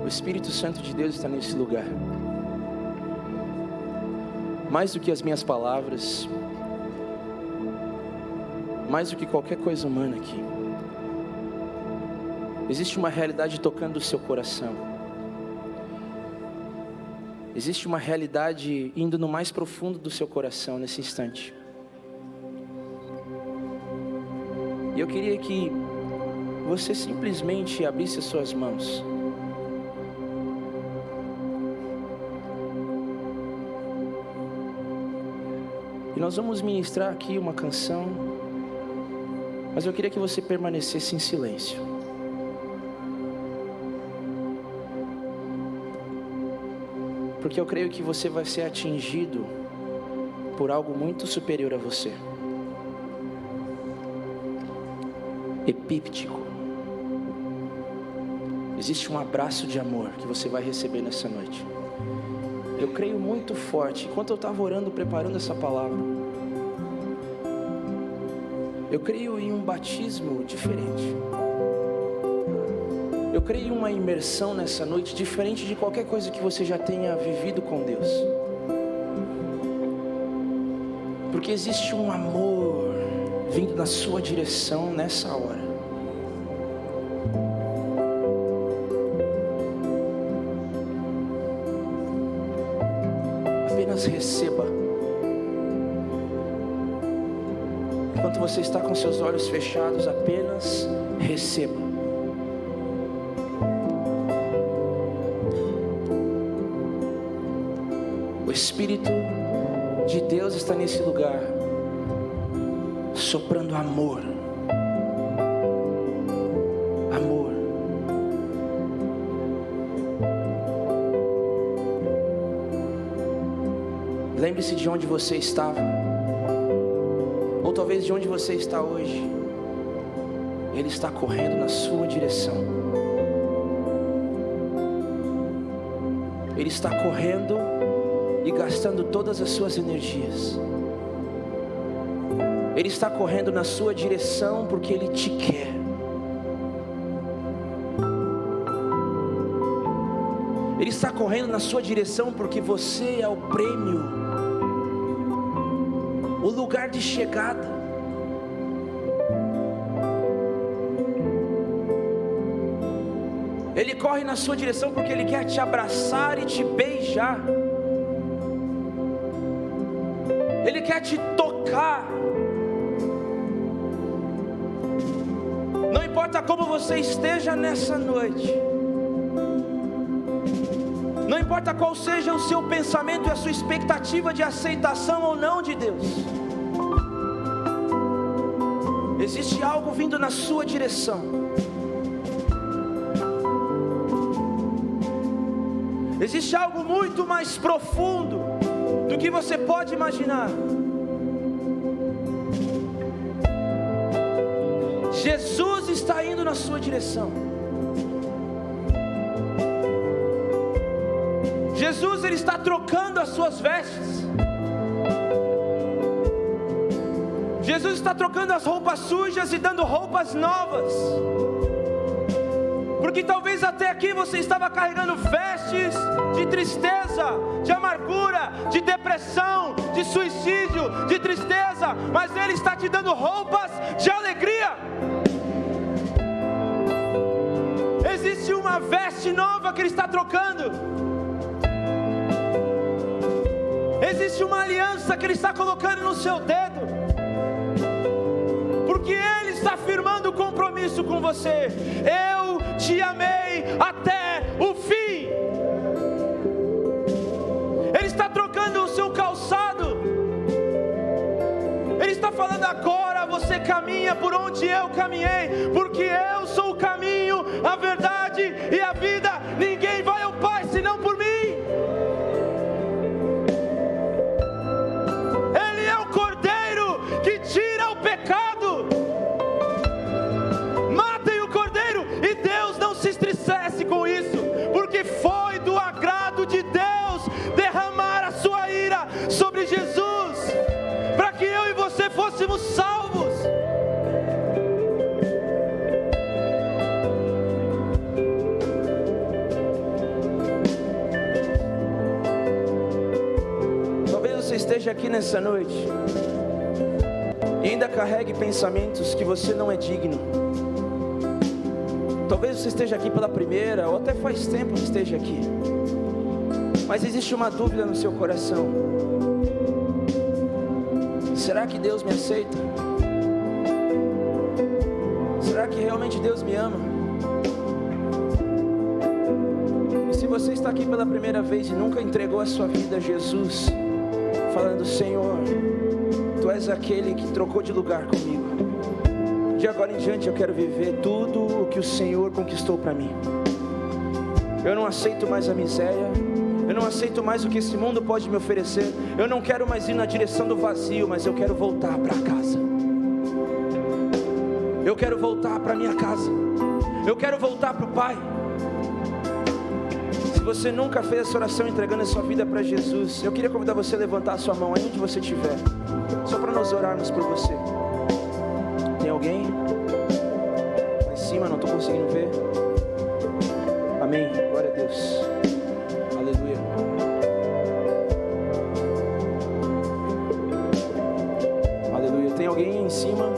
O Espírito Santo de Deus está nesse lugar. Mais do que as minhas palavras, mais do que qualquer coisa humana aqui, existe uma realidade tocando o seu coração. Existe uma realidade indo no mais profundo do seu coração nesse instante. E eu queria que você simplesmente abrisse as suas mãos. E nós vamos ministrar aqui uma canção, mas eu queria que você permanecesse em silêncio. Porque eu creio que você vai ser atingido por algo muito superior a você. epíptico. Existe um abraço de amor que você vai receber nessa noite. Eu creio muito forte. Enquanto eu estava orando, preparando essa palavra, eu creio em um batismo diferente. Eu creio em uma imersão nessa noite diferente de qualquer coisa que você já tenha vivido com Deus. Porque existe um amor vindo na sua direção nessa hora. Apenas receba. Enquanto você está com seus olhos fechados, apenas receba. O Espírito de Deus está nesse lugar, soprando amor. Amor. Lembre-se de onde você estava, ou talvez de onde você está hoje. Ele está correndo na sua direção. Ele está correndo e gastando todas as suas energias. Ele está correndo na sua direção porque Ele te quer. Ele está correndo na sua direção porque você é o prêmio, o lugar de chegada. Ele corre na sua direção porque Ele quer te abraçar e te beijar. Ele quer te tocar. Não importa como você esteja nessa noite, não importa qual seja o seu pensamento e a sua expectativa de aceitação ou não de Deus, existe algo vindo na sua direção. Existe algo muito mais profundo do que você pode imaginar. Jesus está indo na sua direção. Jesus, Ele está trocando as suas vestes. Jesus está trocando as roupas sujas e dando roupas novas. Porque talvez até aqui você estava carregando vestes de tristeza, de amargura, de depressão, de suicídio, de tristeza, mas Ele está te dando roupas de alegria. Existe uma veste nova que Ele está trocando. Existe uma aliança que Ele está colocando no seu dedo, porque Ele está firmando o compromisso com você. Eu te amei até o fim. Ele está trocando o seu calçado. Ele está falando: agora você caminha por onde eu caminhei, porque eu sou o caminho, a verdade e a vida. Ninguém vai ao Pai senão por mim. Ele é o Cordeiro que tira o pecado. Matem o Cordeiro. E Deus não se entristece com isso, porque foi do agrado de Deus derramar a sua ira sobre Jesus, para que eu e você fôssemos salvos. Talvez você esteja aqui nessa noite e ainda carregue pensamentos que você não é digno. Talvez você esteja aqui pela primeira, ou até faz tempo que esteja aqui, mas existe uma dúvida no seu coração: será que Deus me aceita? Será que realmente Deus me ama? E se você está aqui pela primeira vez e nunca entregou a sua vida a Jesus, falando: Senhor, Tu és aquele que trocou de lugar comigo, de agora em diante eu quero viver tudo o que o Senhor conquistou para mim. Eu não aceito mais a miséria, eu não aceito mais o que esse mundo pode me oferecer. Eu não quero mais ir na direção do vazio, mas eu quero voltar para casa. Eu quero voltar para minha casa. Eu quero voltar para o Pai. Se você nunca fez essa oração entregando a sua vida para Jesus, eu queria convidar você a levantar a sua mão aí onde você estiver, só para nós orarmos por você. Tem alguém? Lá em cima, não estou conseguindo ver. Amém, glória a Deus. Aleluia. Aleluia. Tem alguém aí em cima?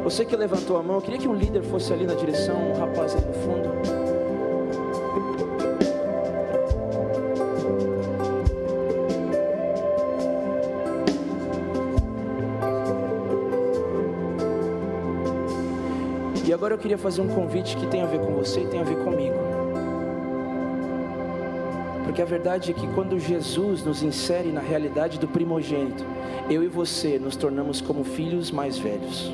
Você que levantou a mão, eu queria que um líder fosse ali na direção, um rapaz ali no fundo. E agora eu queria fazer um convite que tem a ver com você e tem a ver comigo. Porque a verdade é que quando Jesus nos insere na realidade do primogênito, eu e você nos tornamos como filhos mais velhos.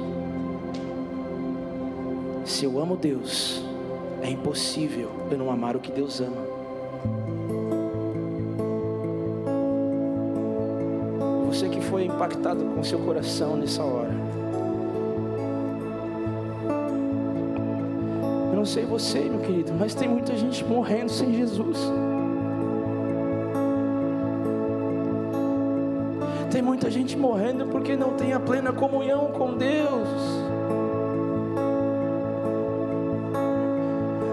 Se eu amo Deus, é impossível eu não amar o que Deus ama. Você que foi impactado com seu coração nessa hora, eu não sei você, meu querido, mas tem muita gente morrendo sem Jesus. Tem muita gente morrendo porque não tem a plena comunhão com Deus.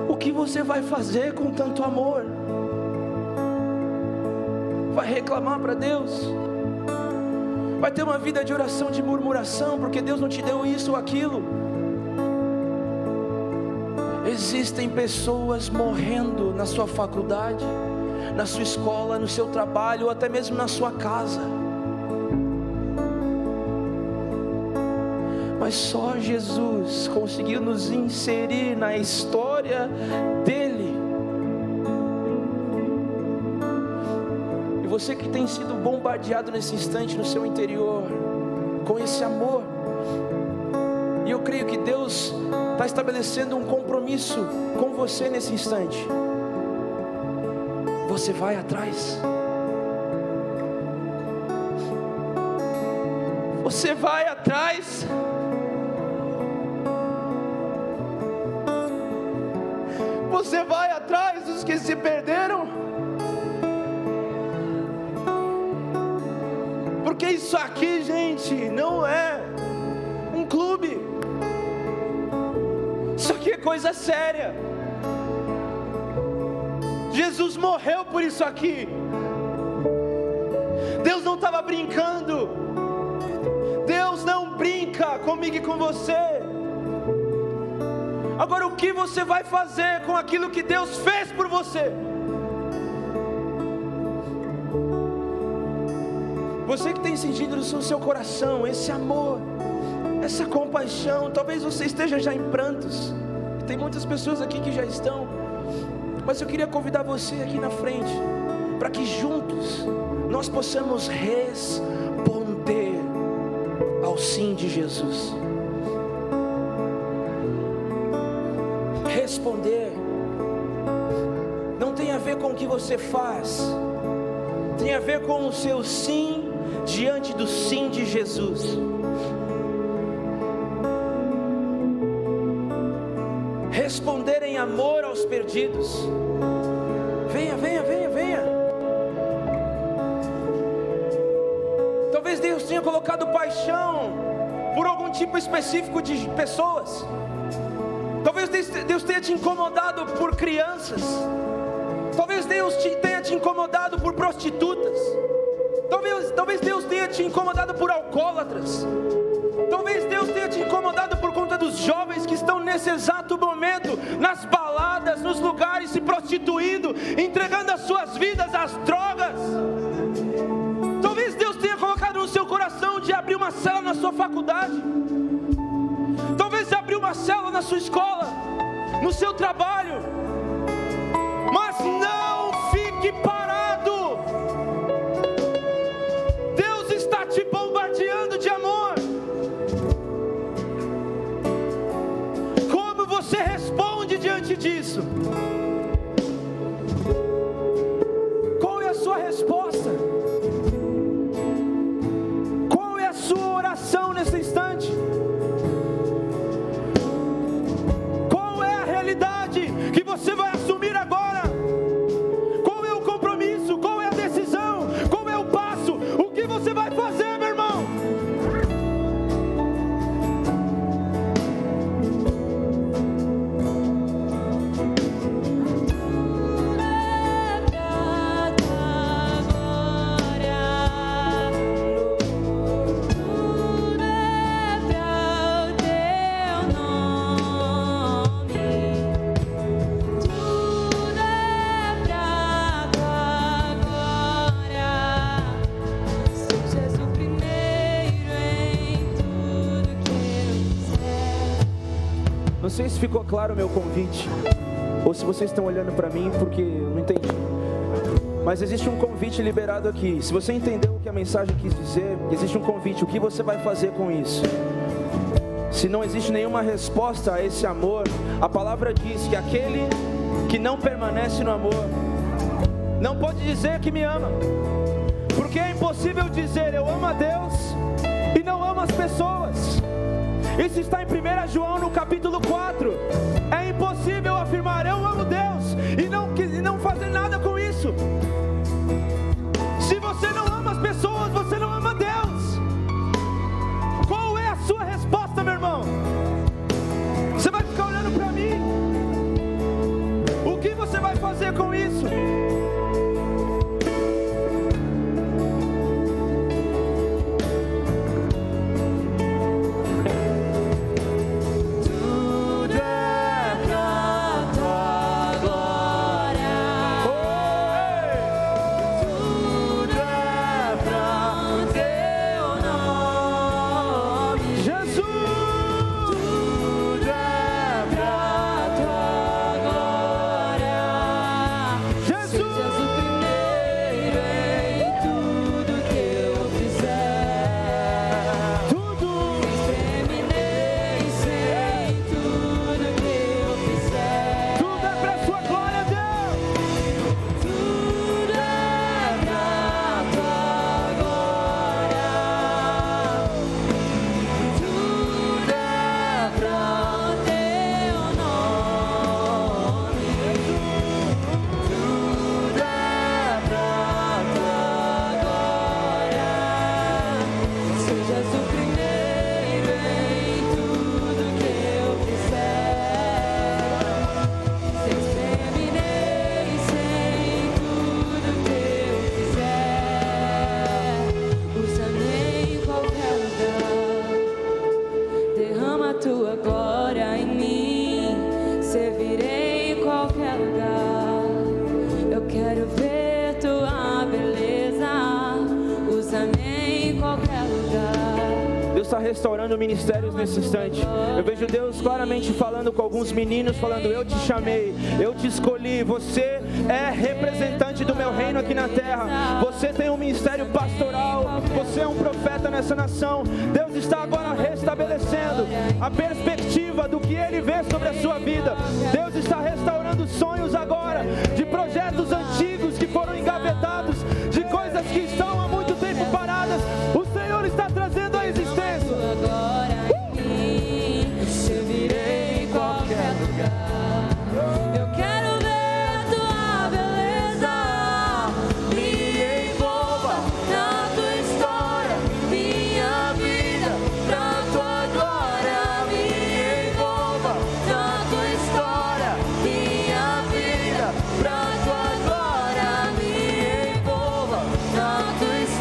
O que você vai fazer com tanto amor? Vai reclamar para Deus? Vai ter uma vida de oração, de murmuração, porque Deus não te deu isso ou aquilo? Existem pessoas morrendo na sua faculdade, na sua escola, no seu trabalho, ou até mesmo na sua casa. Mas só Jesus conseguiu nos inserir na história dele. E você que tem sido bombardeado nesse instante no seu interior com esse amor, e eu creio que Deus está estabelecendo um compromisso com você nesse instante. Você vai atrás. Você vai atrás. Você vai atrás dos que se perderam. Porque isso aqui, gente, não é um clube. Isso aqui é coisa séria. Jesus morreu por isso aqui. Deus não estava brincando. Deus não brinca comigo e com você. Agora, o que você vai fazer com aquilo que Deus fez por você? Você que tem sentido no seu coração esse amor, essa compaixão, talvez você esteja já em prantos, e tem muitas pessoas aqui que já estão, mas eu queria convidar você aqui na frente, para que juntos nós possamos responder ao sim de Jesus. Responder não tem a ver com o que você faz, tem a ver com o seu sim diante do sim de Jesus. Responder em amor aos perdidos. Venha, venha, venha, venha. Talvez Deus tenha colocado paixão por algum tipo específico de pessoas. Talvez Deus tenha te incomodado por crianças. Talvez Deus tenha te incomodado por prostitutas. Talvez Deus tenha te incomodado por alcoólatras. Talvez Deus tenha te incomodado por conta dos jovens que estão nesse exato momento nas baladas, nos lugares se prostituindo, entregando as suas vidas às drogas. Talvez Deus tenha colocado no seu coração de abrir uma cela na sua faculdade. Talvez abrir uma cela na sua escola, no seu trabalho. Mas não fique parado. Deus está te bombardeando de amor. Como você responde diante disso? Qual é a sua resposta? Qual é a sua oração nesse instante? Não sei se ficou claro o meu convite, ou se vocês estão olhando para mim porque eu não entendi. Mas existe um convite liberado aqui. Se você entendeu o que a mensagem quis dizer, existe um convite. O que você vai fazer com isso? Se não existe nenhuma resposta a esse amor, a palavra diz que aquele que não permanece no amor não pode dizer que me ama, porque é impossível dizer eu amo a Deus e não amo as pessoas. Isso está em 1 João no capítulo 4. É impossível afirmar eu amo Deus e não fazer nada com isso. Se você não ama as pessoas, você não ama Deus. Qual é a sua resposta, meu irmão? Você vai ficar olhando para mim? O que você vai fazer com isso? Está restaurando ministérios nesse instante. Eu vejo Deus claramente falando com alguns meninos, falando: eu te chamei, eu te escolhi, você é representante do meu reino aqui na terra, você tem um ministério pastoral, você é um profeta nessa nação. Deus está agora restabelecendo a perspectiva do que Ele vê sobre a sua vida. Deus está restaurando sonhos agora, de projetos antigos que foram engavetados, de coisas que estão há muito tempo paradas. O Senhor está trazendo a existência. Servirei em qualquer lugar. Eu quero ver tua beleza. Me envolva na tua história, minha vida pra tua glória. Me envolva na tua história, minha vida pra tua glória. Me envolva na tua história.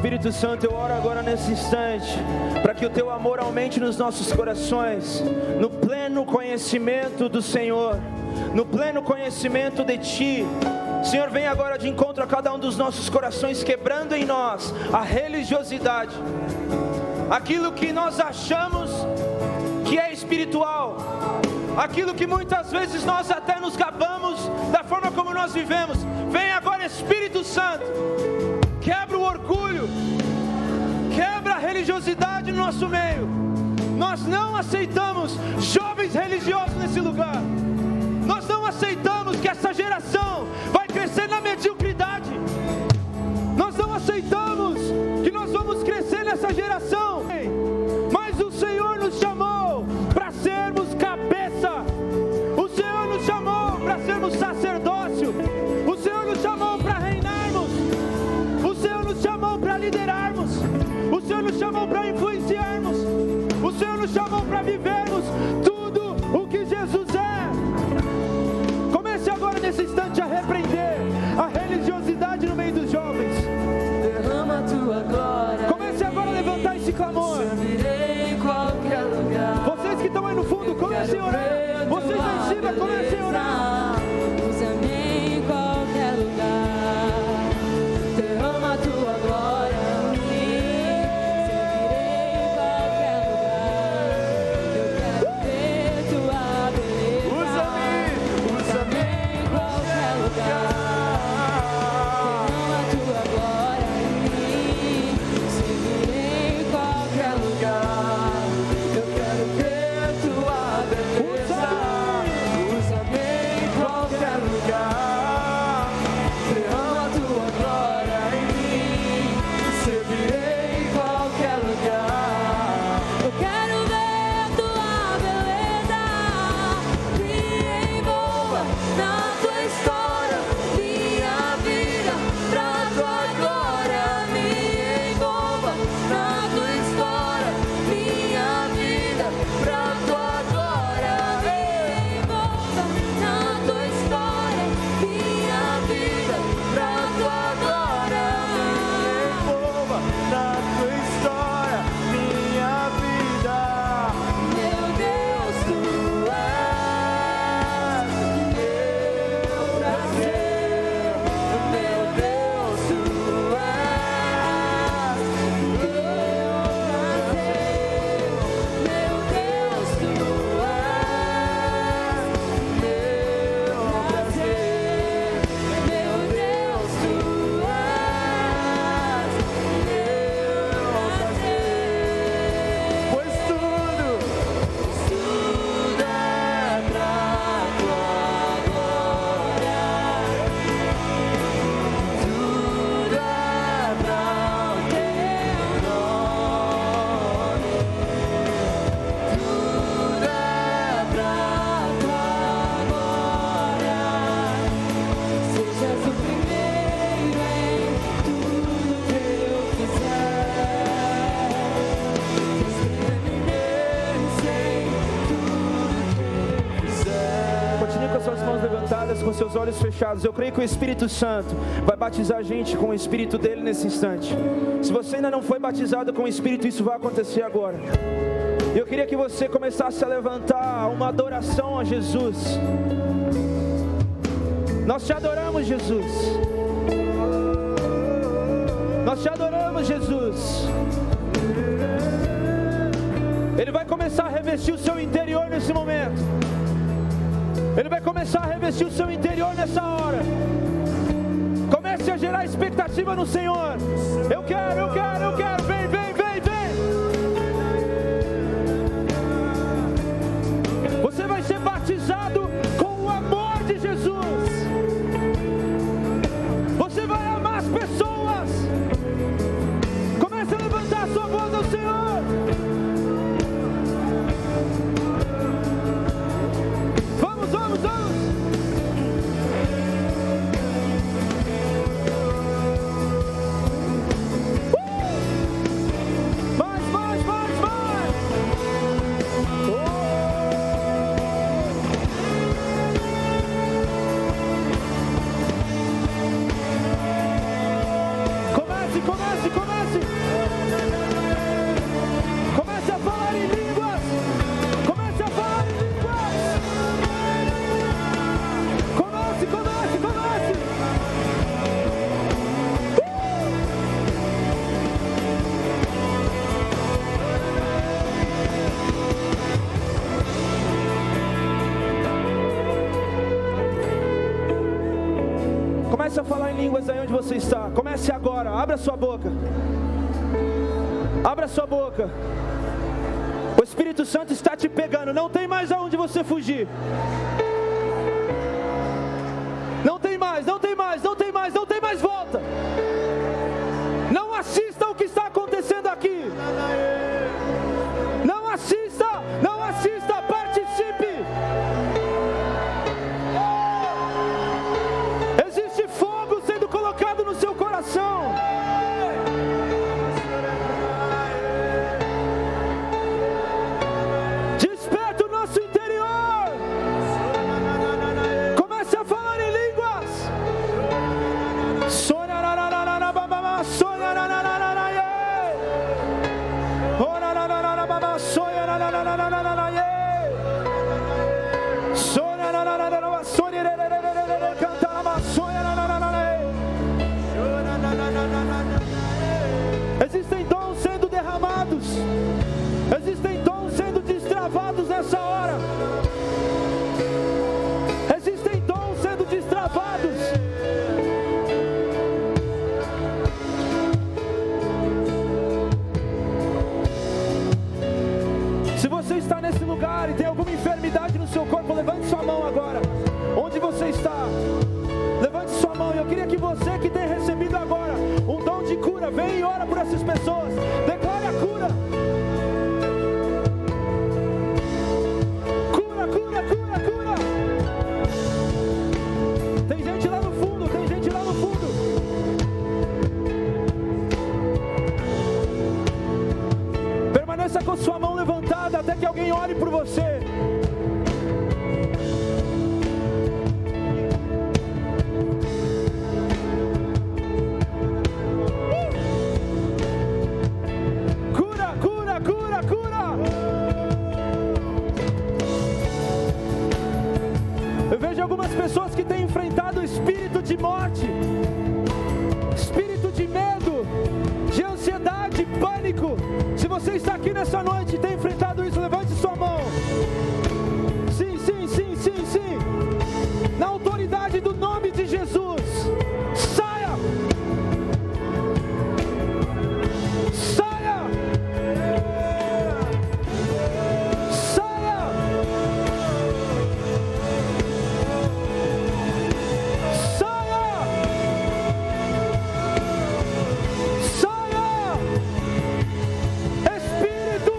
Espírito Santo, eu oro agora nesse instante, para que o Teu amor aumente nos nossos corações, no pleno conhecimento do Senhor, no pleno conhecimento de Ti. Senhor, vem agora de encontro a cada um dos nossos corações, quebrando em nós a religiosidade, aquilo que nós achamos que é espiritual, aquilo que muitas vezes nós até nos gabamos da forma como nós vivemos. Vem agora, Espírito Santo, quebra o orgulho, quebra a religiosidade no nosso meio. Nós não aceitamos jovens religiosos nesse lugar. Nós não aceitamos que essa geração vai crescer na mediocridade. Nós não aceitamos que nós vamos crescer nessa geração. Mas o Senhor nos chamou para sermos cabeça. O Senhor nos chamou para sermos sacerdócio. O Senhor nos chamou para reinarmos. O Senhor nos chamou para liderarmos. O Senhor nos chamou para influenciarmos. O Senhor nos chamou para vivermos tudo o que Jesus é. Comece agora nesse instante a repreender a religiosidade no meio dos jovens. Derrama a tua glória. Comece agora a levantar esse clamor. Servirei em qualquer lugar. Vocês que estão aí no fundo, comecem a orar. Vocês lá em cima, comecem a orar. Usa-me em qualquer lugar. Derrama a tua glória em mim. Servirei em qualquer lugar. Eu quero ver tua beleza. Usa-me em qualquer lugar. Derrama a tua glória em mim. Servirei em qualquer lugar. Eu quero ver tua beleza. Usa-me em qualquer lugar. Derrama a tua glória em mim. Servirei em qualquer lugar. Eu quero ver tua beleza. Me envolva na tua história, minha vida, pra tua glória. Me envolva na tua história, minha vida, pra tua glória. Me envolva na tua história, minha vida, pra tua glória. Envolva na tua história, minha vida. Meu Deus, tu és meu prazer. Meu Deus, tu és meu prazer. Meu Deus, tu és meu prazer. Meu Deus, tu és meu prazer. Pois tudo Tudo é pra tua glória. Tudo é pra o teu nome. Tudo é pra tua glória. Sejas o primeiro em tudo que eu fizer. Continue com as suas mãos levantadas, com seus olhos fechados. Eu creio que o Espírito Santo vai batizar a gente com o Espírito dele nesse instante. Se você ainda não foi batizado com o Espírito, isso vai acontecer agora. Eu queria que você começasse a levantar uma adoração a Jesus. Nós te adoramos, Jesus. Nós te adoramos, Jesus. Ele vai começar a revestir o seu interior nesse momento. Ele vai começar a revestir o seu interior nessa hora. Comece a gerar expectativa no Senhor. Eu quero. Vem, vem, vem, vem. Você vai ser batizado com o amor de Jesus. Você vai amar as pessoas. Comece a levantar a sua voz ao Senhor. Vamos. Comece a falar em línguas. Comece a falar em línguas. Comece. Comece a falar em línguas aí onde você está. Comece agora. Abra sua boca. Abra sua boca. O Espírito Santo está te pegando. Não tem mais aonde você fugir. Não tem mais volta. Não assista ao que está acontecendo aqui. Não assista, participe. Existe fogo sendo colocado no seu coração. Desperta o nosso interior. Comece a falar em línguas. Existem dons sendo derramados. Existem dons sendo destravados nessa hora. Existem dons sendo destravados. Se você está nesse lugar e tem alguma enfermidade no seu corpo, levante sua mão agora. Onde você está? Levante sua mão. E eu queria que você que tem recebido agora um dom de cura, venha e ora por essas pessoas. Declare a cura. Cura. Tem gente lá no fundo. Permaneça com sua mão levantada até que alguém ore por você. Cura. Eu vejo algumas pessoas que têm enfrentado o espírito de morte, espírito de medo, de ansiedade, pânico. Se você está aqui nessa noite e tem enfrentado isso, levante sua mão. Sim. Na autoridade do nome de Jesus, saia. Espírito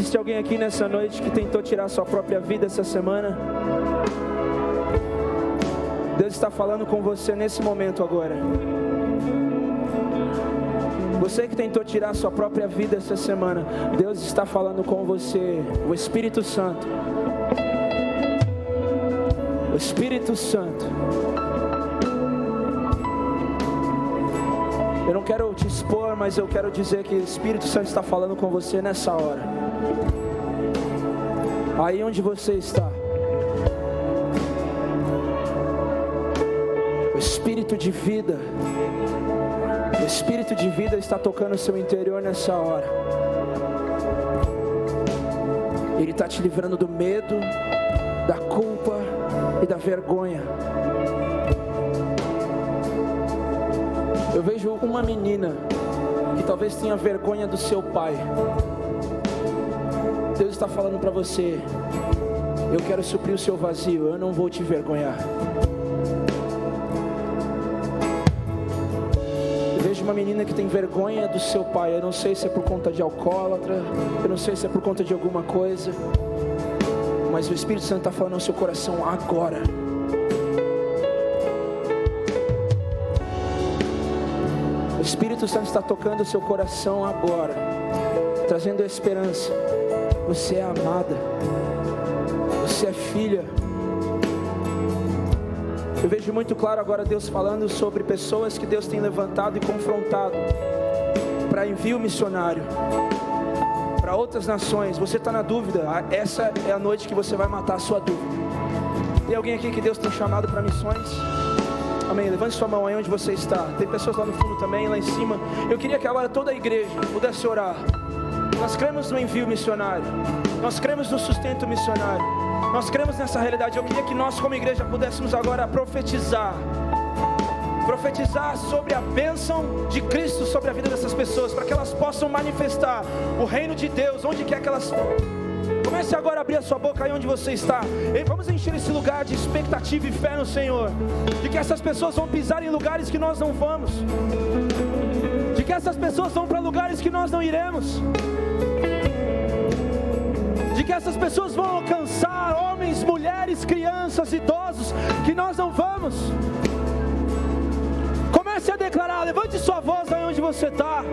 Existe alguém aqui nessa noite que tentou tirar sua própria vida essa semana? Deus está falando com você nesse momento agora. Você que tentou tirar sua própria vida essa semana, Deus está falando com você. O Espírito Santo. O Espírito Santo. Eu não quero te expor, mas eu quero dizer que o Espírito Santo está falando com você nessa hora. Aí onde você está. O Espírito de vida. O Espírito de vida está tocando o seu interior nessa hora. Ele está te livrando do medo, da culpa e da vergonha. Eu vejo uma menina que talvez tenha vergonha do seu pai. Deus está falando para você: eu quero suprir o seu vazio, eu não vou te envergonhar. Eu vejo uma menina que tem vergonha do seu pai. Eu não sei se é por conta de alcoólatra, eu não sei se é por conta de alguma coisa, mas o Espírito Santo está falando ao seu coração agora. O Espírito Santo está tocando o seu coração agora, trazendo esperança. Você é amada, você é filha. Eu vejo muito claro agora Deus falando sobre pessoas que Deus tem levantado e confrontado para envio missionário para outras nações. Você está na dúvida? Essa é a noite que você vai matar a sua dúvida. Tem alguém aqui que Deus tem chamado para missões? Amém, levante sua mão aí onde você está. Tem pessoas lá no fundo também, lá em cima. Eu queria que agora toda a igreja pudesse orar. Nós cremos no envio missionário, nós cremos no sustento missionário, nós cremos nessa realidade. Eu queria que nós como igreja pudéssemos agora profetizar sobre a bênção de Cristo sobre a vida dessas pessoas, para que elas possam manifestar o reino de Deus onde quer que elas for. Comece agora a abrir a sua boca aí onde você está. E vamos encher esse lugar de expectativa e fé no Senhor, de que essas pessoas vão pisar em lugares que nós não vamos, de que essas pessoas vão para lugares que nós não iremos, de que essas pessoas vão alcançar homens, mulheres, crianças, idosos que nós não vamos. Comece a declarar, levante sua voz aí onde você está.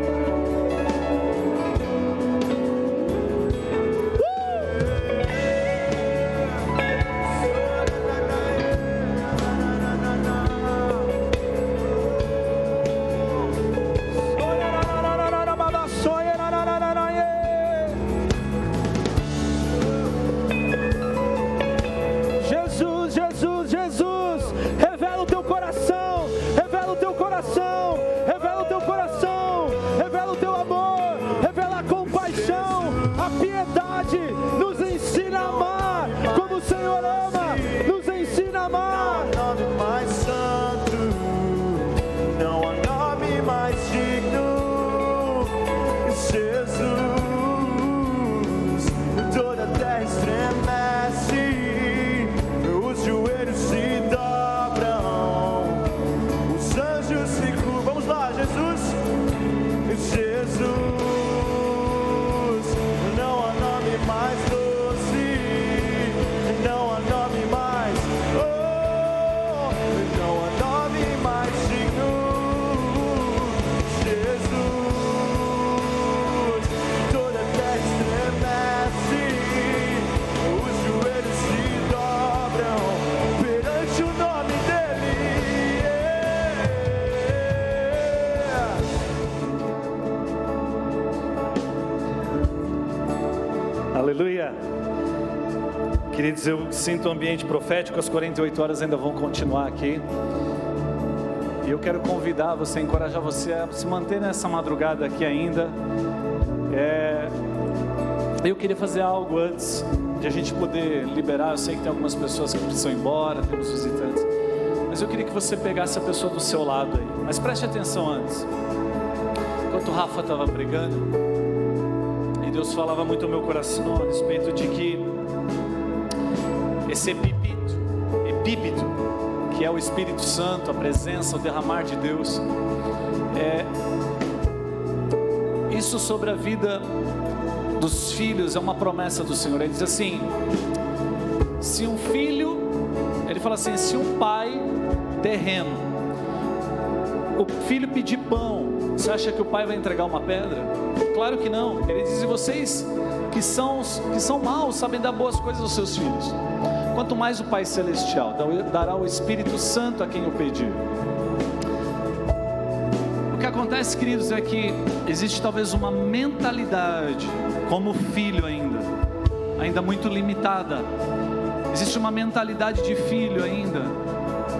Nos ensina a amar como o Senhor ama, nos ensina a amar. Não há nome mais santo, não há nome mais digno. Jesus, toda a terra estremece, os joelhos se dobram, os anjos se curvam. Vamos lá, Jesus, Jesus. Mais doce, não há nome mais, não há nome mais digno. Jesus, toda a terra estremece, os joelhos se dobram perante o nome dele. Aleluia. Queridos, eu sinto um ambiente profético. As 48 horas ainda vão continuar aqui. E eu quero convidar você, encorajar você a se manter nessa madrugada aqui ainda. Eu queria fazer algo antes de a gente poder liberar. Eu sei que tem algumas pessoas que precisam ir embora, temos visitantes, mas eu queria que você pegasse a pessoa do seu lado aí. Mas preste atenção antes. Enquanto o Rafa estava pregando, Deus falava muito ao meu coração a respeito de que esse epípeto, que é o Espírito Santo, a presença, o derramar de Deus, isso sobre a vida dos filhos é uma promessa do Senhor. Ele diz assim: se um filho, ele fala assim, se um pai terreno, o filho pedir pão, você acha que o pai vai entregar uma pedra? Claro que não. Ele diz: e vocês que são maus sabem dar boas coisas aos seus filhos, quanto mais o Pai Celestial dará o Espírito Santo a quem o pedir. O que acontece, queridos, é que existe talvez uma mentalidade como filho ainda muito limitada. Existe uma mentalidade de filho ainda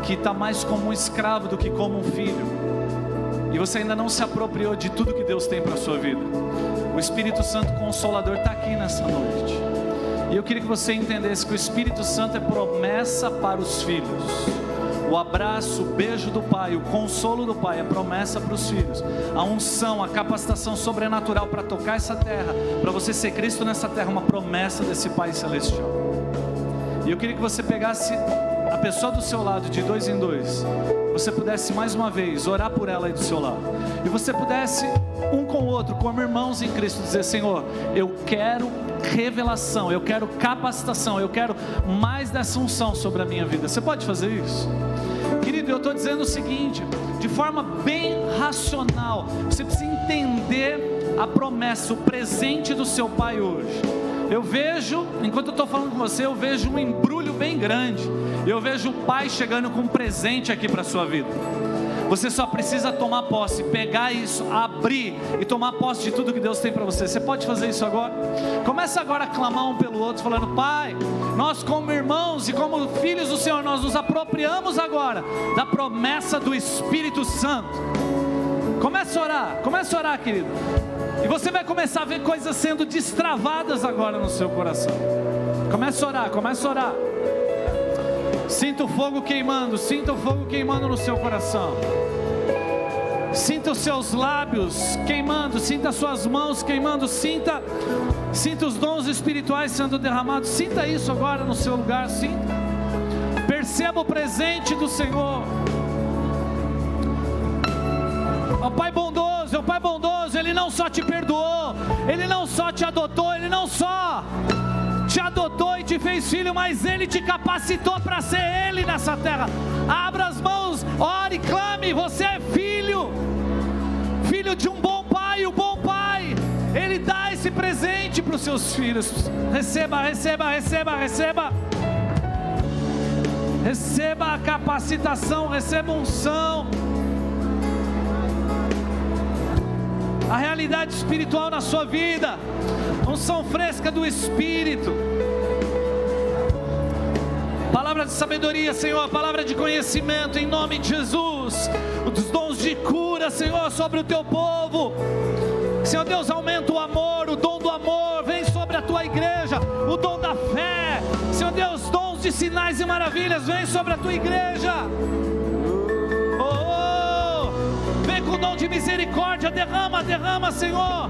que está mais como um escravo do que como um filho. E você ainda não se apropriou de tudo que Deus tem para a sua vida. O Espírito Santo Consolador está aqui nessa noite. E eu queria que você entendesse que o Espírito Santo é promessa para os filhos. O abraço, o beijo do Pai, o consolo do Pai é promessa para os filhos. A unção, a capacitação sobrenatural para tocar essa terra, para você ser Cristo nessa terra, uma promessa desse Pai Celestial. E eu queria que você pegasse a pessoa do seu lado, de dois em dois, você pudesse mais uma vez orar por ela aí do seu lado, e você pudesse um com o outro, como irmãos em Cristo, dizer: Senhor, eu quero revelação, eu quero capacitação, eu quero mais dessa unção sobre a minha vida. Você pode fazer isso? Querido, eu estou dizendo o seguinte, de forma bem racional, você precisa entender a promessa, o presente do seu Pai hoje. Eu vejo, enquanto eu estou falando com você, eu vejo um embrulho bem grande. Eu vejo o Pai chegando com um presente aqui para a sua vida. Você só precisa tomar posse, pegar isso, abrir e tomar posse de tudo que Deus tem para você. Você pode fazer isso agora? Começa agora a clamar um pelo outro, falando: Pai, nós como irmãos e como filhos do Senhor, nós nos apropriamos agora da promessa do Espírito Santo. Comece a orar, querido. E você vai começar a ver coisas sendo destravadas agora no seu coração. Comece a orar. Sinta o fogo queimando no seu coração. Sinta os seus lábios queimando, sinta as suas mãos queimando, sinta os dons espirituais sendo derramados. Sinta isso agora no seu lugar, sinta. Perceba o presente do Senhor. O Pai bondoso, Ele não só te perdoou, Ele não só te adotou, Ele não só te adotou e te fez filho, mas Ele te capacitou para ser Ele nessa terra. Abra as mãos, ore, clame. Você é filho de um bom Pai. O bom Pai, Ele dá esse presente para os seus filhos. Receba a capacitação, receba unção, a realidade espiritual na sua vida, unção fresca do Espírito, palavra de sabedoria, Senhor, palavra de conhecimento, em nome de Jesus, os dons de cura, Senhor, sobre o teu povo. Senhor Deus, aumenta o amor, o dom do amor, vem sobre a tua igreja, o dom da fé, Senhor Deus, dons de sinais e maravilhas, vem sobre a tua igreja. Com o dom de misericórdia, derrama, Senhor.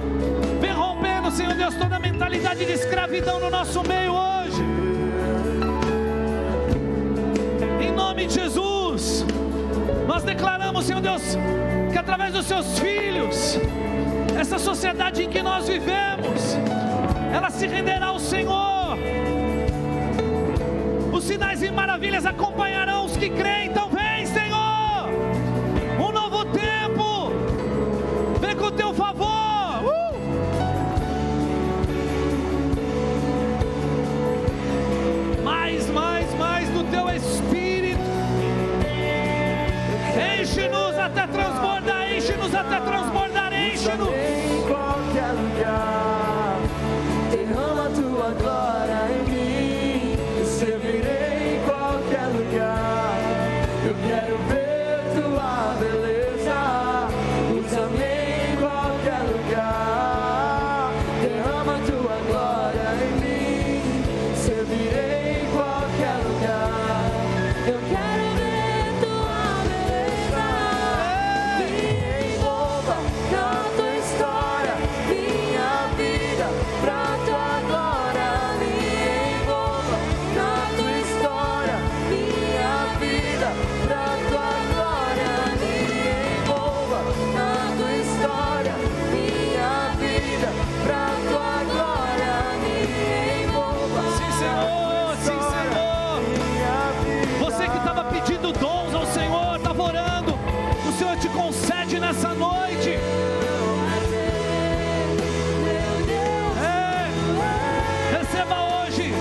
Vem rompendo, Senhor Deus, toda a mentalidade de escravidão no nosso meio hoje. Em nome de Jesus, nós declaramos, Senhor Deus, que através dos seus filhos, essa sociedade em que nós vivemos, ela se renderá ao Senhor. Os sinais e maravilhas acompanharão os que creem. Então vem, Senhor, um novo tempo, vem com o teu favor. Mais do teu Espírito. Enche-nos até transbordar, enche-nos. Em qualquer lugar, derrama a tua glória em mim. Eu servirei em qualquer lugar. Eu quero ver tua beleza. Usa-me em qualquer lugar. Derrama a tua glória em mim. Servirei em qualquer lugar. Eu quero ver tua beleza. Me envolva na tua história. concede nessa noite. Receba hoje.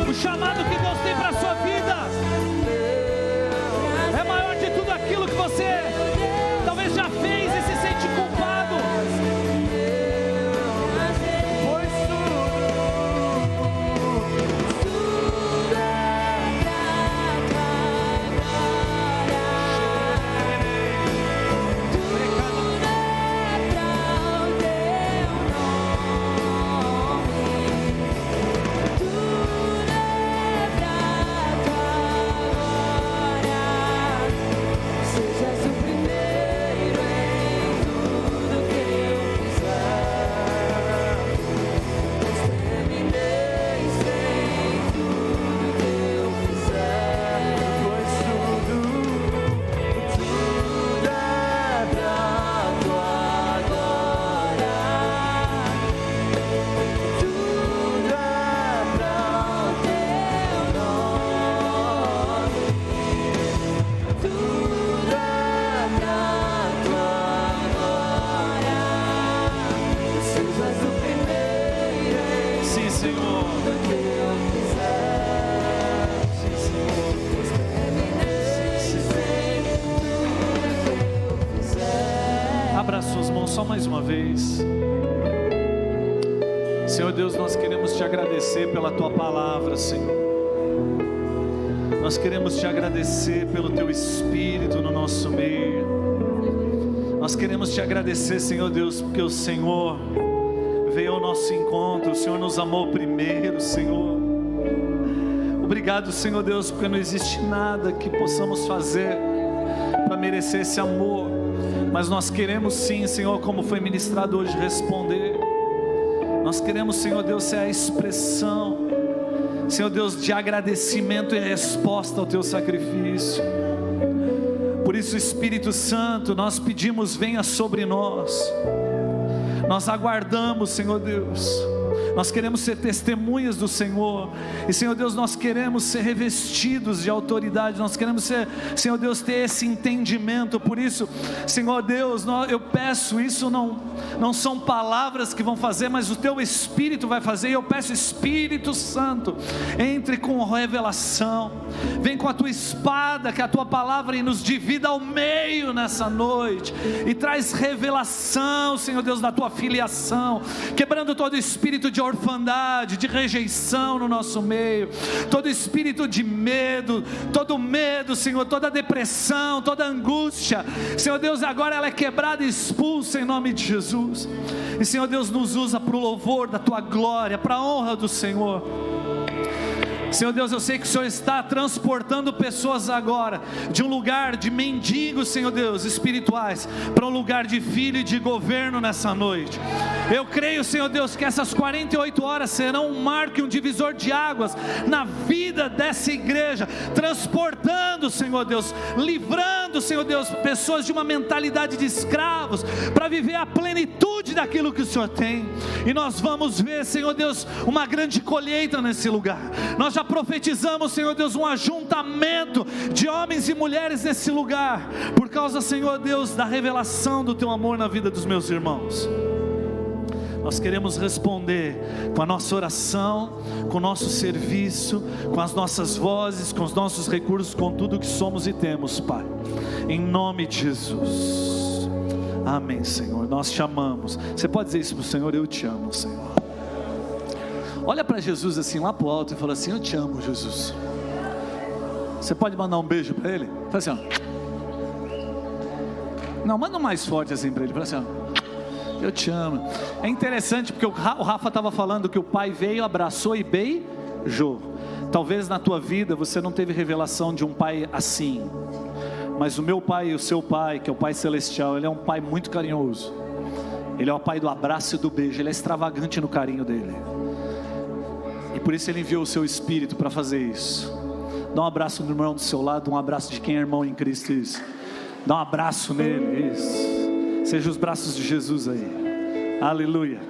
O chamado que Deus tem para a sua vida é maior de tudo aquilo que você talvez já fez e se sente culpado. Abra suas mãos só mais uma vez. Senhor Deus, nós queremos te agradecer pela tua palavra, Senhor. Nós queremos te agradecer pelo teu Espírito no nosso meio. Nós queremos te agradecer, Senhor Deus, porque o Senhor veio ao nosso encontro. O Senhor nos amou primeiro, Senhor. Obrigado, Senhor Deus, porque não existe nada que possamos fazer para merecer esse amor. Mas nós queremos sim, Senhor, como foi ministrado hoje, responder. Nós queremos, Senhor Deus, ser a expressão, Senhor Deus, de agradecimento e resposta ao teu sacrifício. Por isso, Espírito Santo, nós pedimos, venha sobre nós. Nós aguardamos, Senhor Deus. Nós queremos ser testemunhas do Senhor. E, Senhor Deus, nós queremos ser revestidos de autoridade. Nós queremos ser, Senhor Deus, ter esse entendimento. Por isso, Senhor Deus, eu peço, isso não são palavras que vão fazer, mas o teu Espírito vai fazer. E eu peço, Espírito Santo, entre com revelação. Vem com a tua espada, que a tua palavra nos divida ao meio nessa noite. E traz revelação, Senhor Deus, da tua filiação. Quebrando todo espírito de orfandade, de rejeição no nosso meio, todo espírito de medo, todo medo, Senhor, toda depressão, toda angústia, Senhor Deus, agora ela é quebrada e expulsa em nome de Jesus. E Senhor Deus, nos usa para o louvor da tua glória, para a honra do Senhor. Senhor Deus, eu sei que o Senhor está transportando pessoas agora de um lugar de mendigos, Senhor Deus, espirituais, para um lugar de filho e de governo nessa noite. Eu creio, Senhor Deus, que essas 48 horas serão um marco e um divisor de águas na vida dessa igreja, transportando, Senhor Deus, livrando, Senhor Deus, pessoas de uma mentalidade de escravos, para viver a plenitude daquilo que o Senhor tem. E nós vamos ver, Senhor Deus, uma grande colheita nesse lugar. Nós já profetizamos, Senhor Deus, um ajuntamento de homens e mulheres nesse lugar, por causa, Senhor Deus, da revelação do teu amor na vida dos meus irmãos. Nós queremos responder com a nossa oração, com o nosso serviço, com as nossas vozes, com os nossos recursos, com tudo que somos e temos, Pai, em nome de Jesus. Amém, Senhor, nós te amamos. Você pode dizer isso para o Senhor? Eu te amo, Senhor. Olha para Jesus assim lá para o alto e fala assim: eu te amo, Jesus. Você pode mandar um beijo para ele? Fala assim, ó. Não, manda mais forte assim para ele. Fala assim, ó: eu te amo. É interessante porque o Rafa estava falando que o pai veio, abraçou e beijou. Talvez na tua vida você não teve revelação de um pai assim, mas o meu pai e o seu pai, que é o Pai Celestial, ele é um pai muito carinhoso. Ele é o pai do abraço e do beijo. Ele é extravagante no carinho dele. E por isso ele enviou o seu Espírito para fazer isso. Dá um abraço no irmão do seu lado, um abraço de quem é irmão em Cristo, isso. Dá um abraço nele, isso. Seja os braços de Jesus aí. Aleluia.